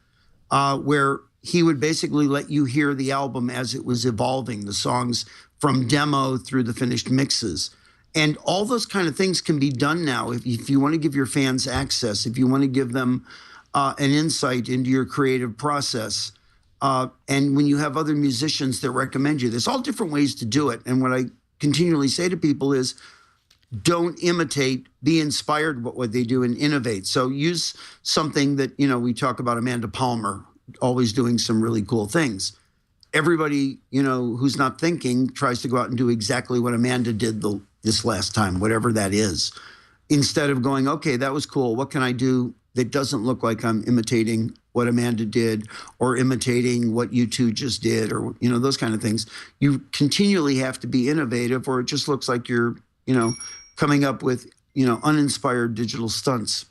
where he would basically let you hear the album as it was evolving, the songs from demo through the finished mixes. And all those kind of things can be done now if you want to give your fans access, if you want to give them an insight into your creative process. And when you have other musicians that recommend you, there's all different ways to do it. And what I continually say to people is, don't imitate, be inspired by what they do and innovate. So use something that, we talk about Amanda Palmer always doing some really cool things. Everybody, who's not thinking tries to go out and do exactly what Amanda did this last time, whatever that is, instead of going, okay, that was cool. What can I do that doesn't look like I'm imitating what Amanda did or imitating what you two just did or, those kind of things. You continually have to be innovative or it just looks like you're, coming up with, uninspired digital stunts.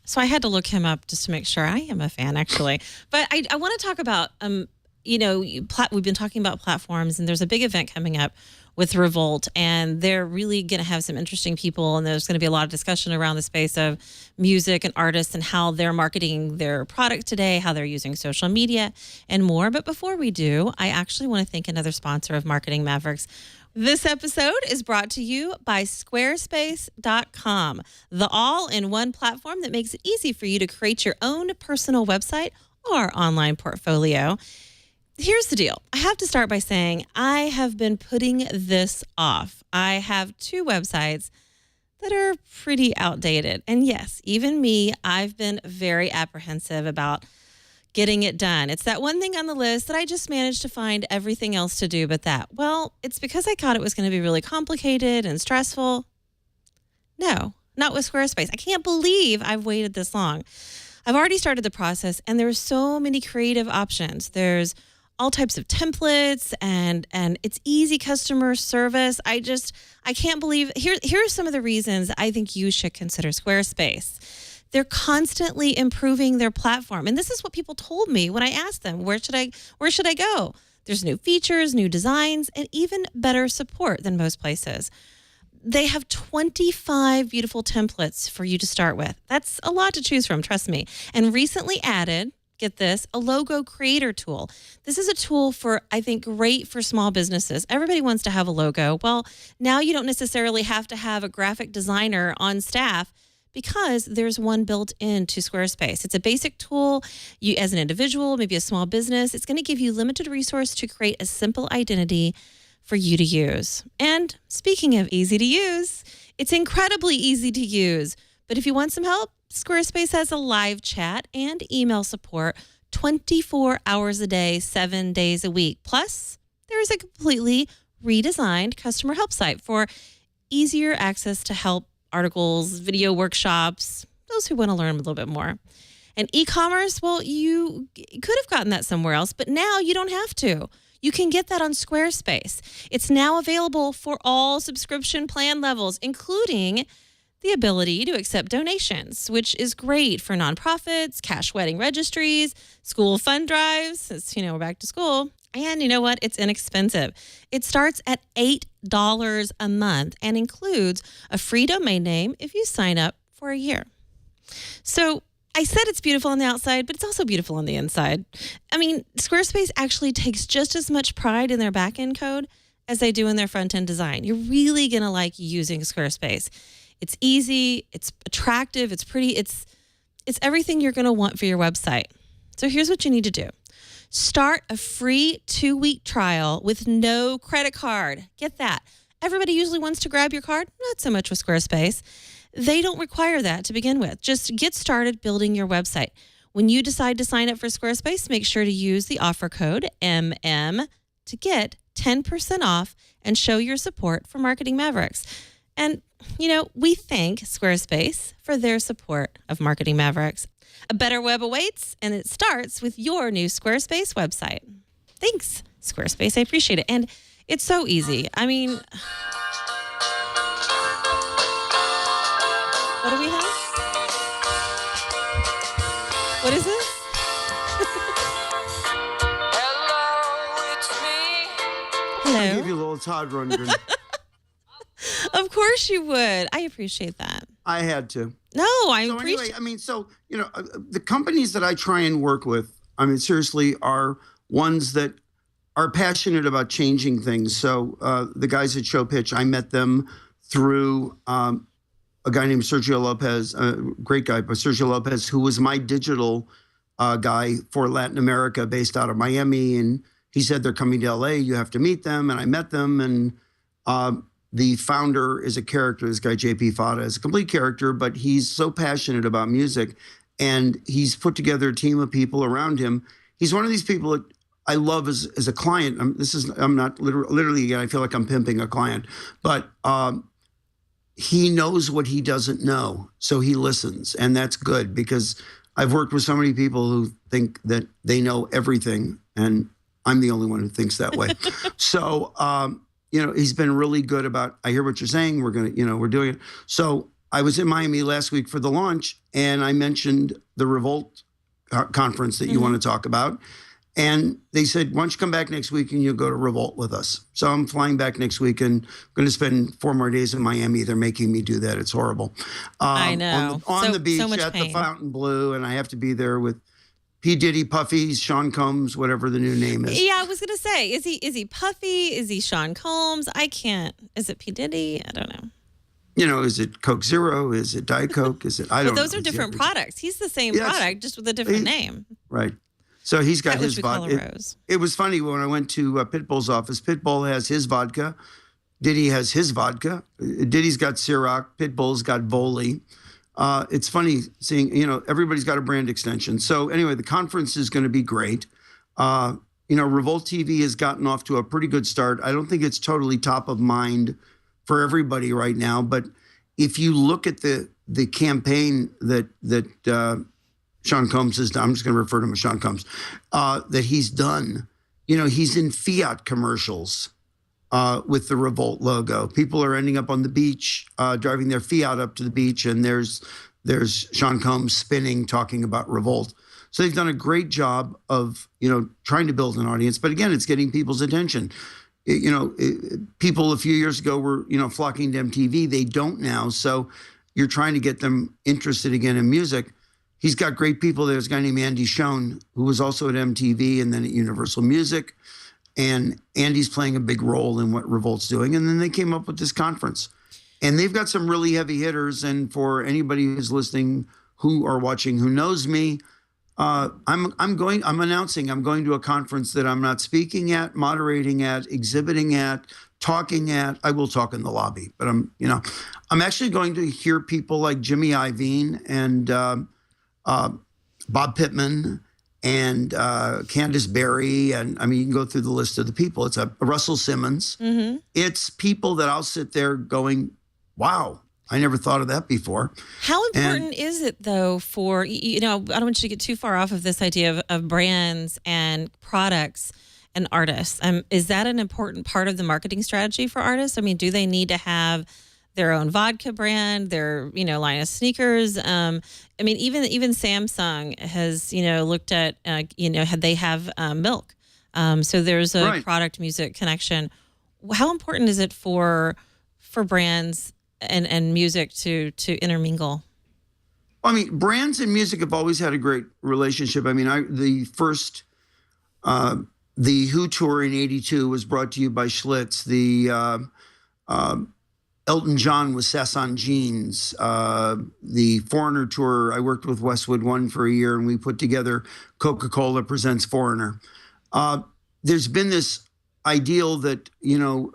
So I had to look him up just to make sure I am a fan, actually. But I want to talk about, we've been talking about platforms, and there's a big event coming up with Revolt, and they're really going to have some interesting people, and there's going to be a lot of discussion around the space of music and artists and how they're marketing their product today, how they're using social media, and more. But before we do, I actually want to thank another sponsor of Marketing Mavericks. This episode is brought to you by Squarespace.com, the all-in-one platform that makes it easy for you to create your own personal website or online portfolio. Here's the deal. I have to start by saying I have been putting this off. I have 2 websites that are pretty outdated. And yes, even me, I've been very apprehensive about getting it done. It's that one thing on the list that I just managed to find everything else to do but that. Well, it's because I thought it was going to be really complicated and stressful. No, not with Squarespace. I can't believe I've waited this long. I've already started the process, and there's so many creative options. There's all types of templates and it's easy customer service. I can't believe, here are some of the reasons I think you should consider Squarespace. They're constantly improving their platform. And this is what people told me when I asked them, where should I go? There's new features, new designs, and even better support than most places. They have 25 beautiful templates for you to start with. That's a lot to choose from, trust me. And recently added, get this, a logo creator tool. This is a tool for, I think, great for small businesses. Everybody wants to have a logo. Well, now you don't necessarily have to have a graphic designer on staff because there's one built into Squarespace. It's a basic tool. You, as an individual, maybe a small business, it's going to give you limited resource to create a simple identity for you to use. And speaking of easy to use, it's incredibly easy to use. But if you want some help, Squarespace has a live chat and email support 24 hours a day, 7 days a week. Plus, there is a completely redesigned customer help site for easier access to help, articles, video workshops, those who want to learn a little bit more. And e-commerce, well, you could have gotten that somewhere else, but now you don't have to. You can get that on Squarespace. It's now available for all subscription plan levels, including the ability to accept donations, which is great for nonprofits, cash wedding registries, school fund drives, since, we're back to school. And you know what? It's inexpensive. It starts at $8 a month and includes a free domain name if you sign up for a year. So I said it's beautiful on the outside, but it's also beautiful on the inside. I mean, Squarespace actually takes just as much pride in their back-end code as they do in their front-end design. You're really going to like using Squarespace. It's easy, it's attractive, it's pretty, it's everything you're going to want for your website. So here's what you need to do. Start a free 2-week trial with no credit card. Get that. Everybody usually wants to grab your card. Not so much with Squarespace. They don't require that to begin with. Just get started building your website. When you decide to sign up for Squarespace, make sure to use the offer code MM to get 10% off and show your support for Marketing Mavericks. And, we thank Squarespace for their support of Marketing Mavericks. A better web awaits, and it starts with your new Squarespace website. Thanks, Squarespace. I appreciate it. And it's so easy. I mean, what do we have? What is this? Hello, it's me. I Hello. give you a little Todd Rundgren. Of course you would. I appreciate that. I had to. No, I So appreciate. anyway, the companies that I try and work with, seriously, are ones that are passionate about changing things. So the guys at Show Pitch, I met them through a guy named Sergio Lopez, a great guy, but Sergio Lopez, who was my digital guy for Latin America, based out of Miami. And he said, they're coming to LA, you have to meet them. And I met them, and the founder is a character. This guy, JP Fada, is a complete character, but he's so passionate about music, and he's put together a team of people around him. He's one of these people that I love as a client. I'm not literally, again, I feel like I'm pimping a client, but he knows what he doesn't know, so he listens, and that's good, because I've worked with so many people who think that they know everything, and I'm the only one who thinks that way. So, he's been really good about, I hear what you're saying, we're doing it. So I was in Miami last week for the launch, and I mentioned the Revolt conference that you want to talk about. And they said, why don't you come back next week and you'll go to Revolt with us? So I'm flying back next week and going to spend 4 more days in Miami. They're making me do that. It's horrible. I know. On the beach so much at pain. the Fountain Blue, and I have to be there with P. Diddy, Puffy, Sean Combs, whatever the new name is. Yeah, I was gonna say, is he Puffy? Is he Sean Combs? I can't. Is it P. Diddy? I don't know. Is it Coke Zero? Is it Diet Coke? Is it? I don't know. Those are different products. He's the same Yes. product, just with a different name. Right. So he's got That his which we call a vodka. rose. It was funny when I went to Pitbull's office. Pitbull has his vodka. Diddy has his vodka. Diddy's got Ciroc. Pitbull's got Voli. It's funny seeing, everybody's got a brand extension. So anyway, the conference is going to be great. Revolt TV has gotten off to a pretty good start. I don't think it's totally top of mind for everybody right now, but if you look at the campaign that Sean Combs has done, I'm just going to refer to him as Sean Combs, that he's done, he's in Fiat commercials with the Revolt logo. People are ending up on the beach, driving their Fiat up to the beach, and there's Sean Combs spinning, talking about Revolt. So they've done a great job of, trying to build an audience. But again, it's getting people's attention. people a few years ago were, flocking to MTV. They don't now. So you're trying to get them interested again in music. He's got great people. There's a guy named Andy Schoen, who was also at MTV and then at Universal Music. And Andy's playing a big role in what Revolt's doing. And then they came up with this conference. And they've got some really heavy hitters. And for anybody who's listening, who are watching, who knows me, I'm announcing I'm going to a conference that I'm not speaking at, moderating at, exhibiting at, talking at. I will talk in the lobby, but I'm actually going to hear people like Jimmy Iovine and Bob Pittman and Candace Berry, and you can go through the list of the people. It's a Russell Simmons. Mm-hmm. It's people that I'll sit there going, wow, I never thought of that before. How important is it, though, for, I don't want you to get too far off of this idea of brands and products and artists. Is that an important part of the marketing strategy for artists? Do they need to have their own vodka brand, their, line of sneakers? Even Samsung has, looked at, they have milk. So there's a product music connection. How important is it for brands and music to intermingle? Brands and music have always had a great relationship. The first, the Who tour in '82 was brought to you by Schlitz. The Elton John was Sasson Jeans. The Foreigner tour, I worked with Westwood One for a year, and we put together Coca-Cola Presents Foreigner. There's been this ideal that,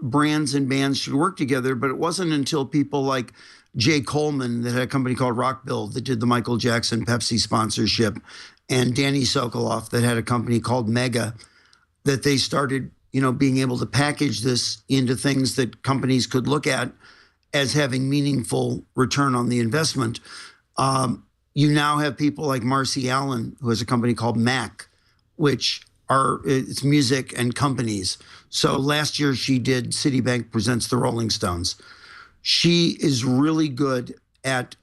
brands and bands should work together, but it wasn't until people like Jay Coleman, that had a company called Rockville that did the Michael Jackson Pepsi sponsorship, and Danny Sokoloff that had a company called Mega, that they started, being able to package this into things that companies could look at as having meaningful return on the investment. You now have people like Marcy Allen, who has a company called Mac, which it's music and companies. So last year she did Citibank Presents the Rolling Stones. She is really good at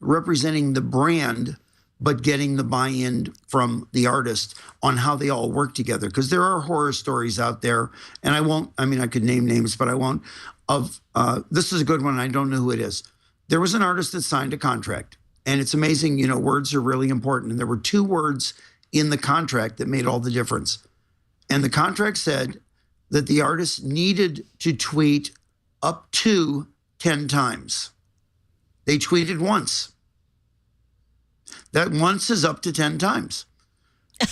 representing the brand, but getting the buy-in from the artist on how they all work together. Because there are horror stories out there, and I could name names, but I won't, this is a good one, I don't know who it is. There was an artist that signed a contract, and it's amazing, words are really important. And there were 2 words in the contract that made all the difference. And the contract said that the artist needed to tweet up to 10 times. They tweeted once. That once is up to 10 times.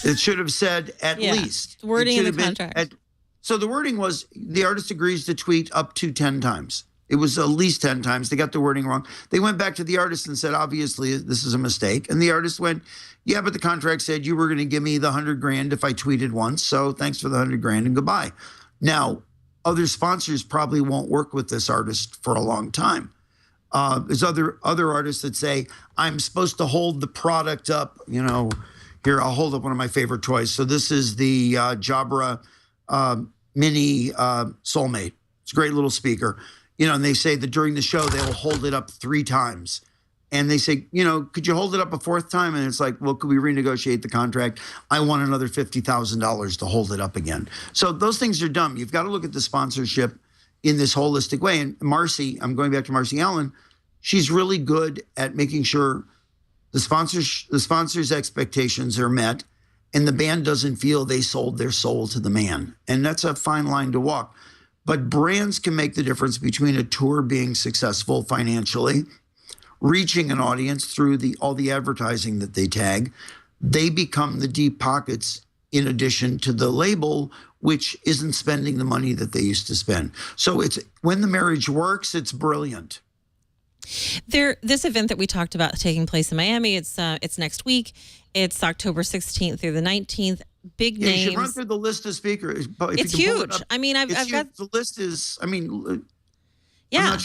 It should have said at least. Wording in the contract. So the wording was the artist agrees to tweet up to 10 times. It was at least 10 times. They got the wording wrong. They went back to the artist and said, obviously, this is a mistake. And the artist went, yeah, but the contract said you were going to give me the $100,000 if I tweeted once. So thanks for the $100,000 and goodbye. Now, other sponsors probably won't work with this artist for a long time. There's other artists that say, I'm supposed to hold the product up. Here, I'll hold up one of my favorite toys. So this is the Jabra Mini Soulmate. It's a great little speaker. And they say that during the show, they will hold it up 3 times. And they say, could you hold it up a 4th time? And it's like, well, could we renegotiate the contract? I want another $50,000 to hold it up again. So those things are dumb. You've got to look at the sponsorship in this holistic way. And Marcy, I'm going back to Marcy Allen, she's really good at making sure the sponsor's expectations are met and the band doesn't feel they sold their soul to the man. And that's a fine line to walk. But brands can make the difference between a tour being successful financially, reaching an audience through all the advertising that they tag. They become the deep pockets in addition to the label, which isn't spending the money that they used to spend. So it's when the marriage works, it's brilliant. This event that we talked about taking place in Miami, it's next week. It's October 16th through the 19th. Big names. You should run through the list of speakers. It's huge. I've got the list is. Yeah.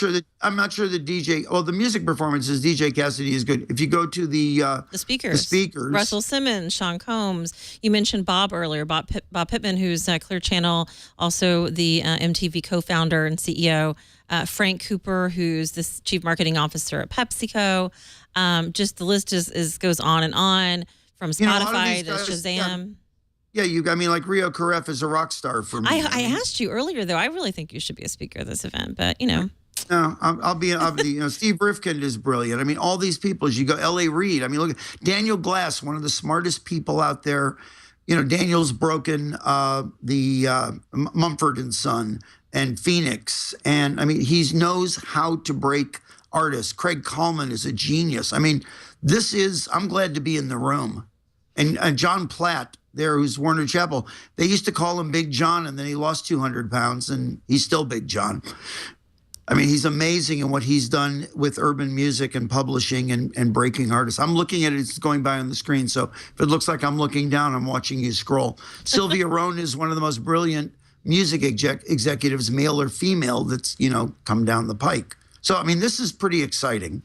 I'm not sure the DJ. Well, the music performances, DJ Cassidy is good. If you go to the speakers, Russell Simmons, Sean Combs. You mentioned Bob earlier, Bob Pittman, who's Clear Channel, also the MTV co-founder and CEO. Frank Cooper, who's the chief marketing officer at PepsiCo. Just the list goes on and on, from Spotify to Shazam. Yeah, I mean, like Rio Karef is a rock star for me. I asked you earlier, though. I really think you should be a speaker at this event, but No, I'll be, Steve Rifkind is brilliant. I mean, all these people, as you go, L.A. Reid. I mean, look at Daniel Glass, one of the smartest people out there. Daniel's broken Mumford and Son and Phoenix. And I mean, he knows how to break artists. Craig Kallman is a genius. I mean, I'm glad to be in the room. And John Platt there, who's Warner Chappell, they used to call him Big John, and then he lost 200 pounds, and he's still Big John. I mean, he's amazing in what he's done with urban music and publishing and breaking artists. I'm looking at it, it's going by on the screen, so if it looks like I'm looking down, I'm watching you scroll. Sylvia Rohn is one of the most brilliant music executives, male or female, that's, come down the pike. So, I mean, this is pretty exciting.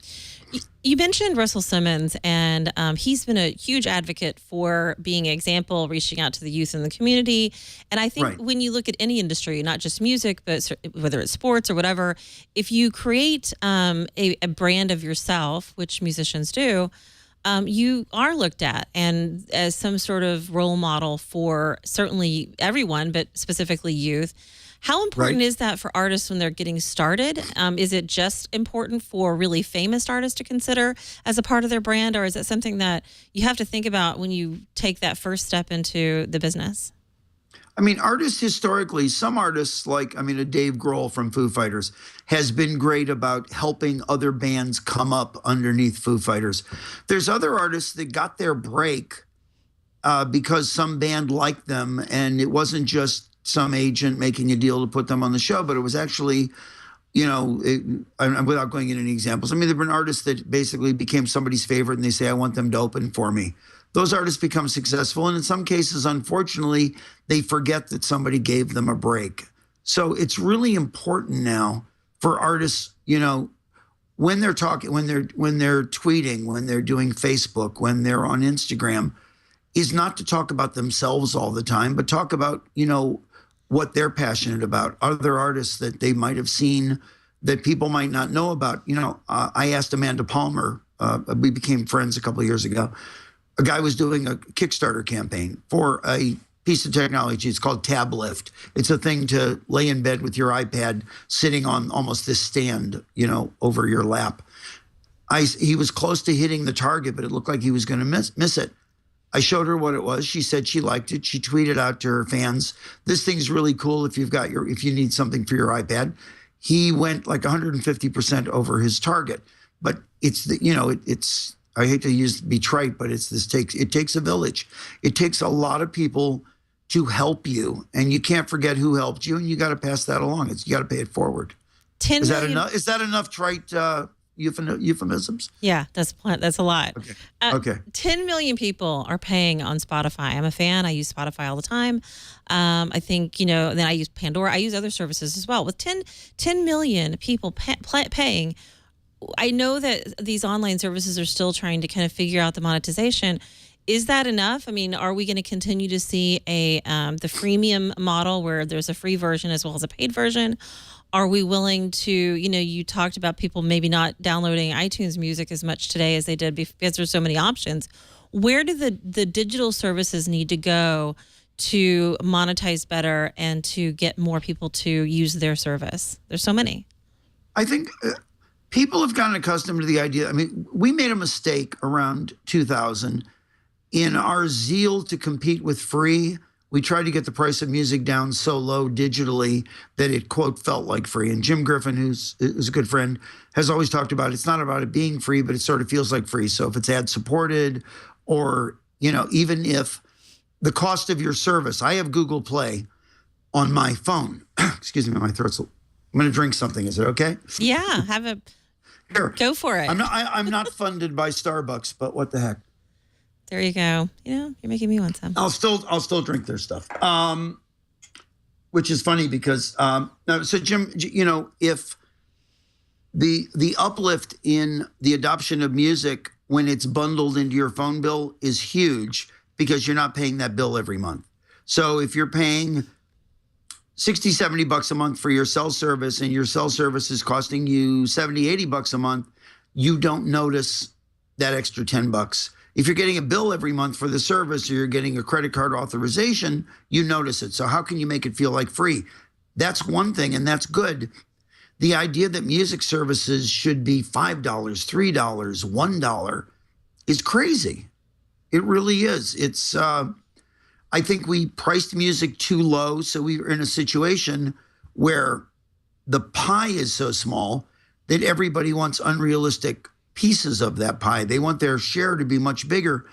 You mentioned Russell Simmons, and he's been a huge advocate for being an example, reaching out to the youth in the community. And I think when you look at any industry, not just music, but whether it's sports or whatever, if you create a brand of yourself, which musicians do, you are looked at and as some sort of role model for certainly everyone, but specifically youth. How important is that for artists when they're getting started? Is it just important for really famous artists to consider as a part of their brand, or is it something that you have to think about when you take that first step into the business? I mean, artists historically, some artists like, a Dave Grohl from Foo Fighters has been great about helping other bands come up underneath Foo Fighters. There's other artists that got their break because some band liked them, and it wasn't just some agent making a deal to put them on the show, but it was actually, without going into any examples, there have been artists that basically became somebody's favorite and they say, I want them to open for me. Those artists become successful. And in some cases, unfortunately, they forget that somebody gave them a break. So it's really important now for artists, when they're talking, when they're tweeting, when they're doing Facebook, when they're on Instagram, is not to talk about themselves all the time, but talk about, what they're passionate about. Other artists that they might have seen that people might not know about. I asked Amanda Palmer, we became friends a couple of years ago. A guy was doing a Kickstarter campaign for a piece of technology. It's called Tab Lift. It's a thing to lay in bed with your iPad sitting on almost this stand, over your lap. He was close to hitting the target, but it looked like he was going to miss it. I showed her what it was. She said she liked it. She tweeted out to her fans, this thing's really cool if you need something for your iPad. He went like 150% over his target. But it's I hate to be trite, but it takes a village. It takes a lot of people to help you, and you can't forget who helped you, and you got to pass that along. You got to pay it forward. Is that enough? Is that enough trite euphemisms? Yeah, that's a lot. Okay. 10 million people are paying on Spotify. I'm a fan. I use Spotify all the time. I think, then I use Pandora. I use other services as well. With 10 million people paying, I know that these online services are still trying to kind of figure out the monetization. Is that enough? Are we going to continue to see the freemium model where there's a free version as well as a paid version? Are we willing to, you talked about people maybe not downloading iTunes music as much today as they did because there's so many options. Where do the digital services need to go to monetize better and to get more people to use their service? There's so many. I think people have gotten accustomed to the idea. We made a mistake around 2000 in our zeal to compete with free. We tried to get the price of music down so low digitally that it, quote, felt like free. And Jim Griffin, who's a good friend, has always talked about it's not about it being free, but it sort of feels like free. So if it's ad supported or, even if the cost of your service, I have Google Play on my phone. Excuse me, my throat's, I'm going to drink something. Is it okay? Yeah, Here, go for it. I'm not funded by Starbucks, but what the heck? There you go. You're making me want some. I'll still drink their stuff. Which is funny because so Jim, if the uplift in the adoption of music when it's bundled into your phone bill is huge because you're not paying that bill every month. So if you're paying $60-$70 a month for your cell service and your cell service is costing you $70-$80 a month, you don't notice that extra $10. If you're getting a bill every month for the service or you're getting a credit card authorization, you notice it. So how can you make it feel like free? That's one thing, and that's good. The idea that music services should be $5, $3, $1 is crazy. It really is. It's, I think we priced music too low, so we were in a situation where the pie is so small that everybody wants unrealistic pieces of that pie. They want their share to be much bigger.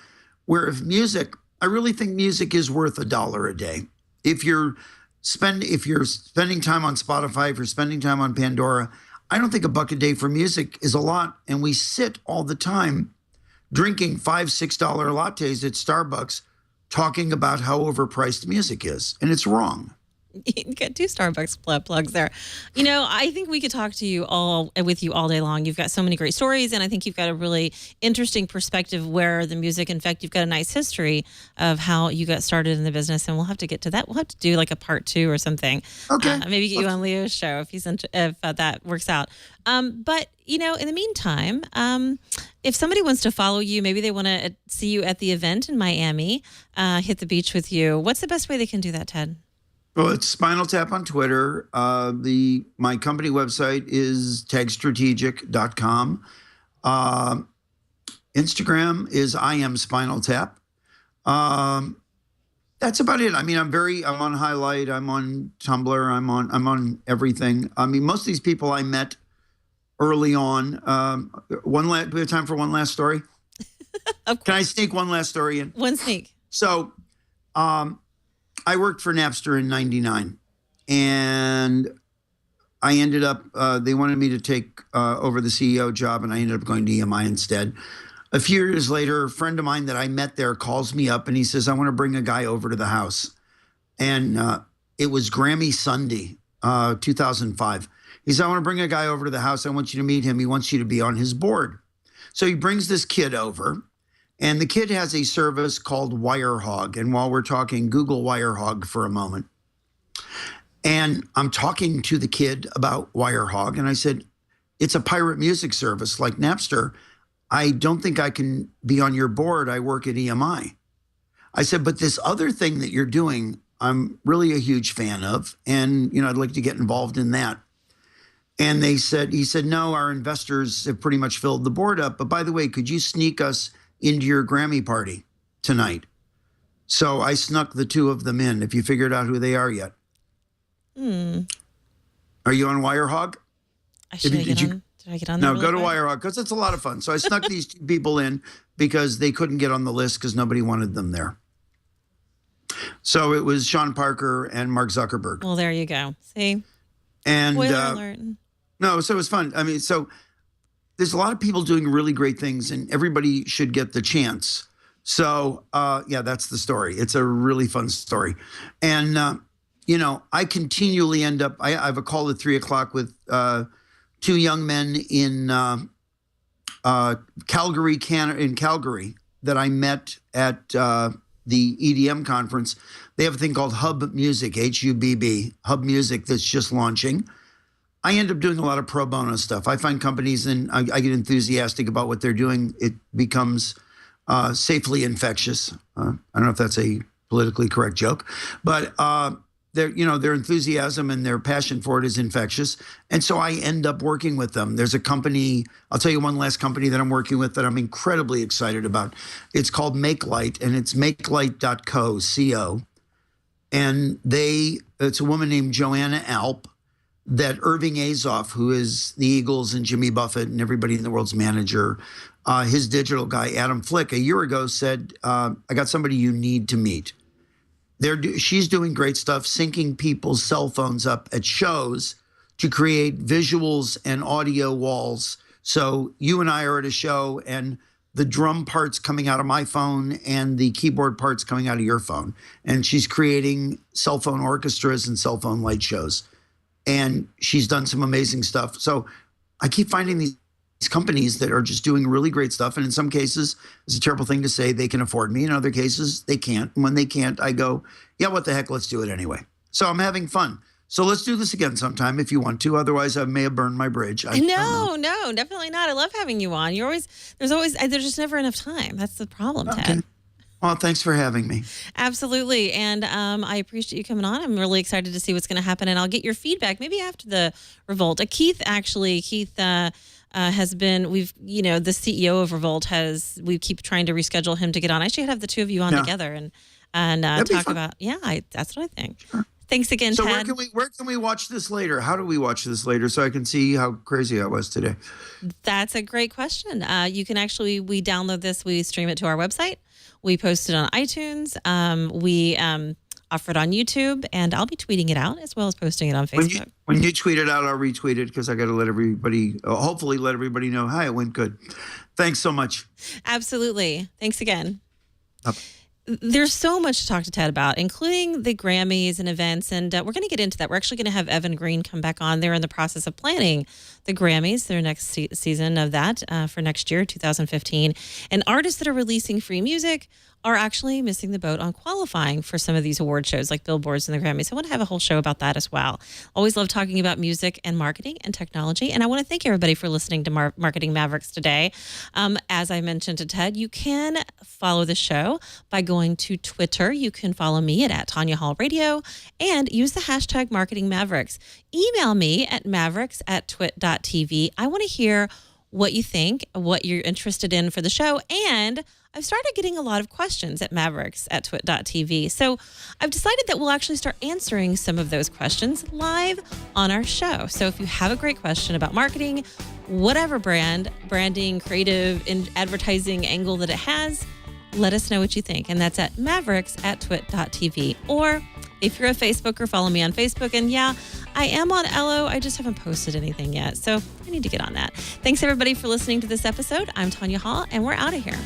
Where if music, I really think music is worth $1 a day. If you're spending time on Spotify, if you're spending time on Pandora, I don't think $1 a day for music is a lot. And we sit all the time drinking $5, $6 lattes at Starbucks, talking about how overpriced music is, and it's wrong. You get 2 Starbucks plugs there. You know, I think we could talk to you all day long. You've got so many great stories, and I think you've got a really interesting perspective where the music, in fact, you've got a nice history of how you got started in the business, and we'll have to get to that. We'll have to do like a part 2 or something. Okay. Maybe get you on Leo's show if that works out. But, you know, in the meantime, if somebody wants to follow you, maybe they want to see you at the event in Miami, hit the beach with you. What's the best way they can do that, Ted? Well, it's Spinal Tap on Twitter. My company website is tagstrategic.com. Instagram is I am Spinal Tap. That's about it. I mean, I'm on Highlight. I'm on Tumblr. I'm on everything. I mean, most of these people I met early on. Do we have time for one last story? Can I sneak one last story in? One sneak. So, I worked for Napster in '99, and I ended up, they wanted me to take over the CEO job, and I ended up going to EMI instead. A few years later, a friend of mine that I met there calls me up, and he says, I want to bring a guy over to the house. And it was Grammy Sunday, 2005. He said, I want to bring a guy over to the house. I want you to meet him. He wants you to be on his board. So he brings this kid over. And the kid has a service called Wirehog. And while we're talking, Google Wirehog for a moment. And I'm talking to the kid about Wirehog. And I said, it's a pirate music service like Napster. I don't think I can be on your board. I work at EMI. I said, but this other thing that you're doing, I'm really a huge fan of. And, you know, I'd like to get involved in that. And he said, no, our investors have pretty much filled the board up. But by the way, could you sneak us into your Grammy party tonight? So I snuck the two of them in. If you figured out who they are yet. Are you on Wirehog? Did I get on there? No, really go to quick? Wirehog because it's a lot of fun. So I snuck these two people in because they couldn't get on the list because nobody wanted them there. So it was Sean Parker and Mark Zuckerberg. Well, there you go. See? And Spoiler alert. no, so it was fun. I mean, so there's a lot of people doing really great things, and everybody should get the chance. So, yeah, that's the story. It's a really fun story. And, you know, I continually end up, I have a call at 3:00 with two young men in Calgary that I met at the EDM conference. They have a thing called Hub Music, Hubb, Hub Music, that's just launching. I end up doing a lot of pro bono stuff. I find companies and I get enthusiastic about what they're doing. It becomes safely infectious. I don't know if that's a politically correct joke, but their enthusiasm and their passion for it is infectious. And so I end up working with them. There's a company, I'll tell you one last company that I'm working with that I'm incredibly excited about. It's called MakeLight, and it's makelight.co, C-O. And it's a woman named Joanna Alp that Irving Azoff, who is the Eagles and Jimmy Buffett and everybody in the world's manager, his digital guy, Adam Flick, a year ago said, I got somebody you need to meet. She's doing great stuff, syncing people's cell phones up at shows to create visuals and audio walls. So you and I are at a show, and the drum parts coming out of my phone and the keyboard parts coming out of your phone. And she's creating cell phone orchestras and cell phone light shows. And she's done some amazing stuff. So I keep finding these companies that are just doing really great stuff. And in some cases, it's a terrible thing to say, they can afford me. In other cases, they can't. And when they can't, I go, yeah, what the heck, let's do it anyway. So I'm having fun. So let's do this again sometime if you want to. Otherwise, I may have burned my bridge. No, definitely not. I love having you on. There's just never enough time. That's the problem, Ted. Well, thanks for having me. Absolutely. And I appreciate you coming on. I'm really excited to see what's going to happen. And I'll get your feedback maybe after the Revolt. Keith has been, the CEO of Revolt we keep trying to reschedule him to get on. I should have the two of you on together and talk about, that's what I think. Sure. Thanks again, so Ted. So where can we watch this later? How do we watch this later so I can see how crazy I was today? That's a great question. You can we download this, we stream it to our website. We post it on iTunes. We offer it on YouTube, and I'll be tweeting it out as well as posting it on Facebook. When you tweet it out, I'll retweet it because I got to let everybody, hopefully let everybody know, hi, it went good. Thanks so much. Absolutely. Thanks again. Bye. There's so much to talk to Ted about, including the Grammys and events, and we're going to get into that. We're actually going to have Evan Green come back on. They're in the process of planning the Grammys, their next season of that for next year, 2015. And artists that are releasing free music are actually missing the boat on qualifying for some of these award shows like Billboards and the Grammys. I want to have a whole show about that as well. Always love talking about music and marketing and technology. And I want to thank everybody for listening to Marketing Mavericks today. As I mentioned to Ted, you can follow the show by going to Twitter. You can follow me at Tonya Hall Radio and use the hashtag Marketing Mavericks. Email me at mavericks@twit.tv. I want to hear what you think, what you're interested in for the show, and I've started getting a lot of questions at mavericks@twit.tv. So I've decided that we'll actually start answering some of those questions live on our show. So if you have a great question about marketing, whatever branding, creative, and advertising angle that it has, let us know what you think. And that's at mavericks@twit.tv. Or if you're a Facebooker, follow me on Facebook. And I am on Ello. I just haven't posted anything yet. So I need to get on that. Thanks everybody for listening to this episode. I'm Tonya Hall, and we're out of here.